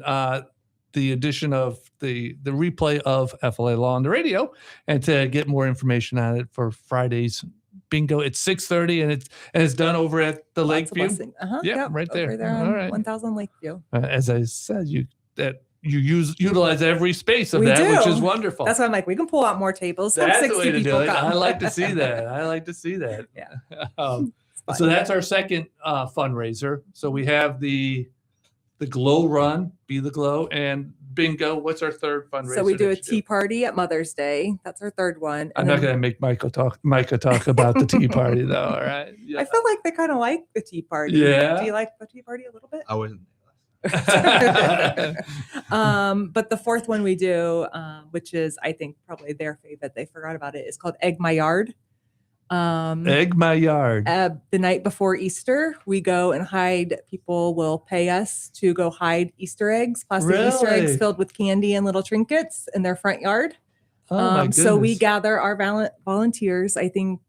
Speaker 3: the edition of the replay of FLALAW on the radio and to get more information on it for Friday's bingo. It's 6:30 and it's done over at the
Speaker 4: Lots of
Speaker 3: Lakeview.
Speaker 4: blessing.
Speaker 3: Yeah,
Speaker 4: Yep,
Speaker 3: right there.
Speaker 4: Over there
Speaker 3: All
Speaker 4: on
Speaker 3: right.
Speaker 4: 1000 Lakeview.
Speaker 3: As I said, you utilize every space of
Speaker 4: We
Speaker 3: that, which
Speaker 4: do.
Speaker 3: is wonderful.
Speaker 4: That's why I'm like, we can pull out more tables. Have
Speaker 3: That's the
Speaker 4: 60
Speaker 3: way to do
Speaker 4: people
Speaker 3: it.
Speaker 4: come.
Speaker 3: I like to see that. I like to see that.
Speaker 4: Yeah.
Speaker 3: So that's our second fundraiser. So we have the Glow Run, Be the Glow, and bingo. What's our third fundraiser?
Speaker 4: So we do a
Speaker 3: that you
Speaker 4: tea party at Mother's Day. That's our third one.
Speaker 3: I'm
Speaker 4: And
Speaker 3: not
Speaker 4: then
Speaker 3: going to make Micah talk about the tea party though. All right. Yeah.
Speaker 4: I feel like they kind of like the tea party.
Speaker 3: Yeah.
Speaker 4: Do you like the tea party a little bit?
Speaker 6: I wasn't.
Speaker 4: But the fourth one we do, which is I think probably their favorite, they forgot about it, is called Egg My Yard.
Speaker 3: Egg my yard.
Speaker 4: The night before Easter, we go and hide. People will pay us to go hide Easter eggs, plastic Easter
Speaker 3: Really?
Speaker 4: eggs filled with candy and little trinkets in their front yard.
Speaker 3: Oh my
Speaker 4: So we
Speaker 3: goodness.
Speaker 4: gather our volunteers. I think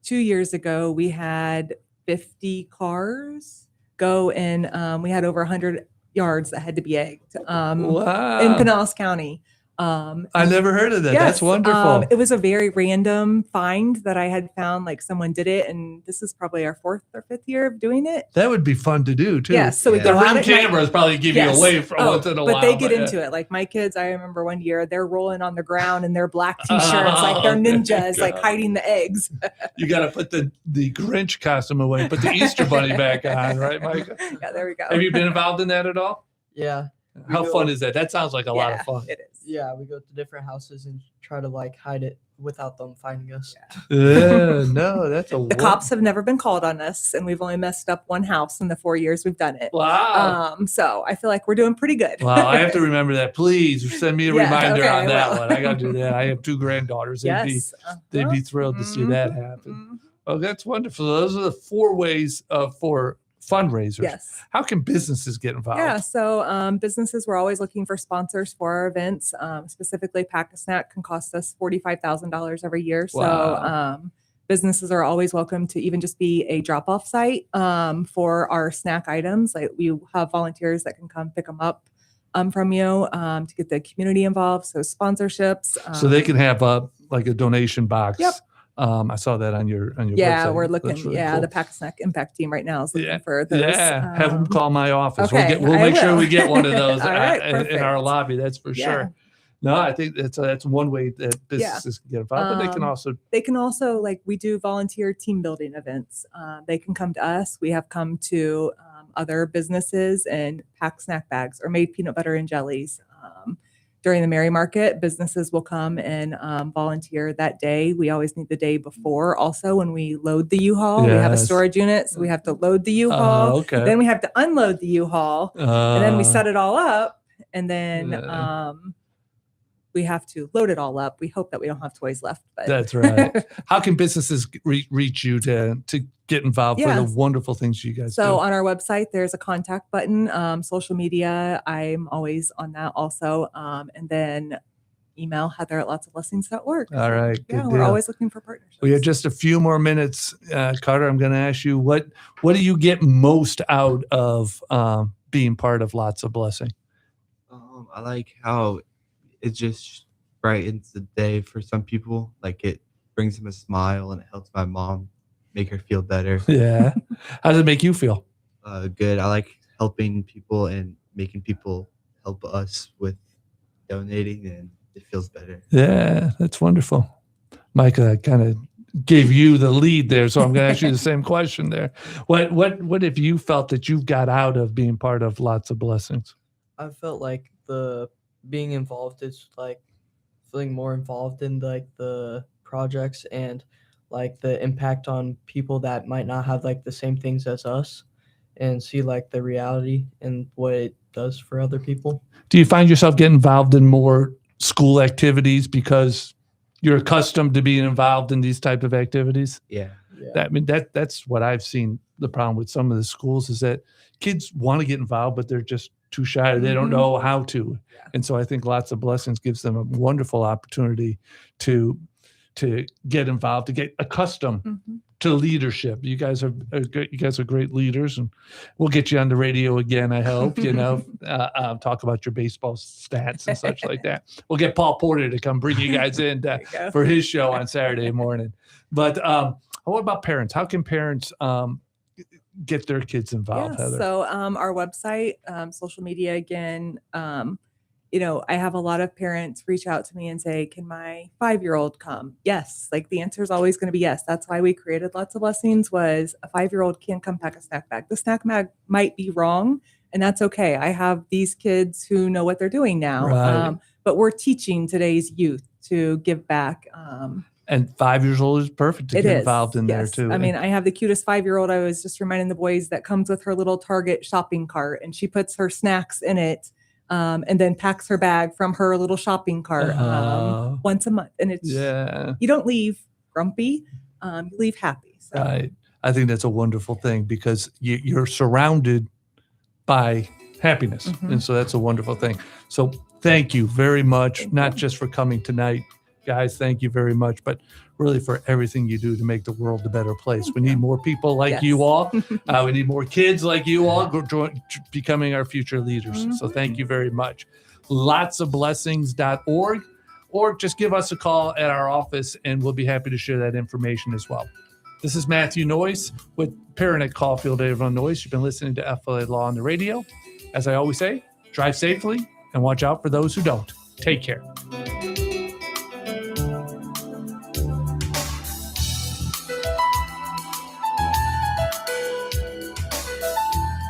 Speaker 4: 2 years ago we had 50 cars go and we had over 100 yards that had to be egged
Speaker 3: Wow.
Speaker 4: in Pinellas County.
Speaker 3: I never heard of that. That's
Speaker 4: Yes,
Speaker 3: wonderful.
Speaker 4: it was a very random find that I had found. Like someone did it, and this is probably our 4th or 5th year of doing it.
Speaker 3: That would be fun to do too.
Speaker 4: Yes, so we
Speaker 6: Yeah.
Speaker 3: The
Speaker 4: go out
Speaker 3: ring
Speaker 4: at night.
Speaker 3: cameras probably give
Speaker 4: Yes.
Speaker 3: you away for
Speaker 4: Oh,
Speaker 3: once in a while.
Speaker 4: but they get
Speaker 3: yeah.
Speaker 4: into it. Like my kids, I remember one year they're rolling on the ground in their black t-shirts, like they're
Speaker 3: Oh, my
Speaker 4: ninjas, like
Speaker 3: God.
Speaker 4: hiding the eggs.
Speaker 3: You got to put the Grinch costume away, put the Easter bunny back on, right, Micah?
Speaker 4: Yeah, there we go.
Speaker 3: Have you been involved in that at all?
Speaker 5: Yeah.
Speaker 3: How
Speaker 5: do.
Speaker 3: fun is that? That sounds like a lot of fun.
Speaker 4: It is.
Speaker 5: Yeah, we go to different houses and try to like hide it without them finding us.
Speaker 3: Yeah, no, that's a
Speaker 4: The cops have never been called on us, and we've only messed up one house in the 4 years we've done it.
Speaker 3: Wow.
Speaker 4: So I feel like we're doing pretty good.
Speaker 3: Wow, I have to remember that. Please send me a
Speaker 4: Yeah,
Speaker 3: reminder
Speaker 4: okay,
Speaker 3: on
Speaker 4: I
Speaker 3: that
Speaker 4: will.
Speaker 3: one. I got to do that. I have 2 granddaughters.
Speaker 4: Yes.
Speaker 3: They'd be thrilled to see that happen.
Speaker 4: Mhm.
Speaker 3: Oh, that's wonderful. Those are the 4 ways for fundraisers.
Speaker 4: Yes.
Speaker 3: How can businesses get involved?
Speaker 4: Yeah. So businesses, we're always looking for sponsors for our events. Specifically, Pack a Snack can cost us $45,000 every year.
Speaker 3: Wow.
Speaker 4: So businesses are always welcome to even just be a drop-off site for our snack items. Like we have volunteers that can come pick them up from you to get the community involved. So sponsorships.
Speaker 3: So they can have like a donation box.
Speaker 4: Yep.
Speaker 3: I saw that on your
Speaker 4: Yeah,
Speaker 3: website.
Speaker 4: we're looking.
Speaker 3: That's really
Speaker 4: Yeah,
Speaker 3: cool.
Speaker 4: the Pack Snack Impact team right now is looking
Speaker 3: Yeah,
Speaker 4: for those.
Speaker 3: yeah. Have them call my office.
Speaker 4: Okay,
Speaker 3: We'll
Speaker 4: I
Speaker 3: make sure
Speaker 4: will.
Speaker 3: we get one of those
Speaker 4: All right,
Speaker 3: in our
Speaker 4: perfect.
Speaker 3: lobby. That's for
Speaker 4: Yeah.
Speaker 3: sure. No, I think that's one way that businesses can get involved, but they can also
Speaker 4: like we do volunteer team building events. They can come to us. We have come to other businesses and pack snack bags or made peanut butter and jellies. During the Mary Market, businesses will come and volunteer that day. We always need the day before. Also, when we load the U-Haul, we have a
Speaker 3: Yes.
Speaker 4: storage unit, so we have to load the U-Haul.
Speaker 3: okay.
Speaker 4: Then we have to unload the U-Haul, and then we set it all up, and then
Speaker 3: Yeah.
Speaker 4: we have to load it all up. We hope that we don't have toys left. But
Speaker 3: That's right. How can businesses reach you to get involved for the
Speaker 4: Yes.
Speaker 3: wonderful things you guys
Speaker 4: So
Speaker 3: do?
Speaker 4: on our website, there's a contact button. Social media, I'm always on that also. And then email Heather at lotsofblessings.org.
Speaker 3: All right.
Speaker 4: Yeah,
Speaker 3: Good
Speaker 4: we're
Speaker 3: deal.
Speaker 4: always looking for partnerships.
Speaker 3: We have just a few more minutes, Carter. I'm going to ask you what do you get most out of being part of Lots of Blessing?
Speaker 6: I like how it just brightens the day for some people. Like it brings them a smile and it helps my mom make her feel better.
Speaker 3: Yeah. How does it make you feel?
Speaker 6: Good. I like helping people and making people help us with donating, and it feels better.
Speaker 3: Yeah, that's wonderful. Micah, I kind of gave you the lead there, so I'm going to ask you the same question there. What have you felt that you've got out of being part of Lots of Blessings?
Speaker 5: I felt like the being involved is like feeling more involved in like the projects and like the impact on people that might not have like the same things as us, and see like the reality and what it does for other people.
Speaker 3: Do you find yourself getting involved in more school activities because you're accustomed to being involved in these type of activities?
Speaker 6: Yeah.
Speaker 3: That's what I've seen. The problem with some of the schools is that kids want to get involved, but they're just too shy. They don't know how to.
Speaker 4: Yeah.
Speaker 3: And so I think Lots of Blessings gives them a wonderful opportunity to get involved, to get accustomed to leadership. You guys are great leaders, and we'll get you on the radio again, I hope, talk about your baseball stats and such like that. We'll get Paul Porter to come bring you guys in for his show on Saturday morning. But what about parents? How can parents get their kids involved, Heather?
Speaker 4: So our website, social media again, I have a lot of parents reach out to me and say, can my 5-year-old come? Yes. Like the answer is always going to be yes. That's why we created Lots of Blessings. Was a 5-year-old can come pack a snack bag. The snack bag might be wrong, and that's okay. I have these kids who know what they're doing now.
Speaker 3: Right.
Speaker 4: But we're teaching today's youth to give back.
Speaker 3: And 5 years old is perfect to get involved in there too.
Speaker 4: I mean, I have the cutest 5-year-old. I was just reminding the boys that comes with her little Target shopping cart, and she puts her snacks in it. And then packs her bag from her little shopping cart once a month. And it's you don't leave grumpy, you leave happy. So.
Speaker 3: Right. I think that's a wonderful thing because you're surrounded by happiness. And so that's a wonderful thing. So thank you very much, not just for coming tonight. Guys, thank you very much, but really for everything you do to make the world a better place. We need more people like you all. We need more kids like you all becoming our future leaders. So thank you very much. Lotsofblessings.org, or just give us a call at our office and we'll be happy to share that information as well. This is Matthew Noyes with Perenich, Caulfield, Avril Noyes. You've been listening to FLALAW on the radio. As I always say, drive safely and watch out for those who don't. Take care.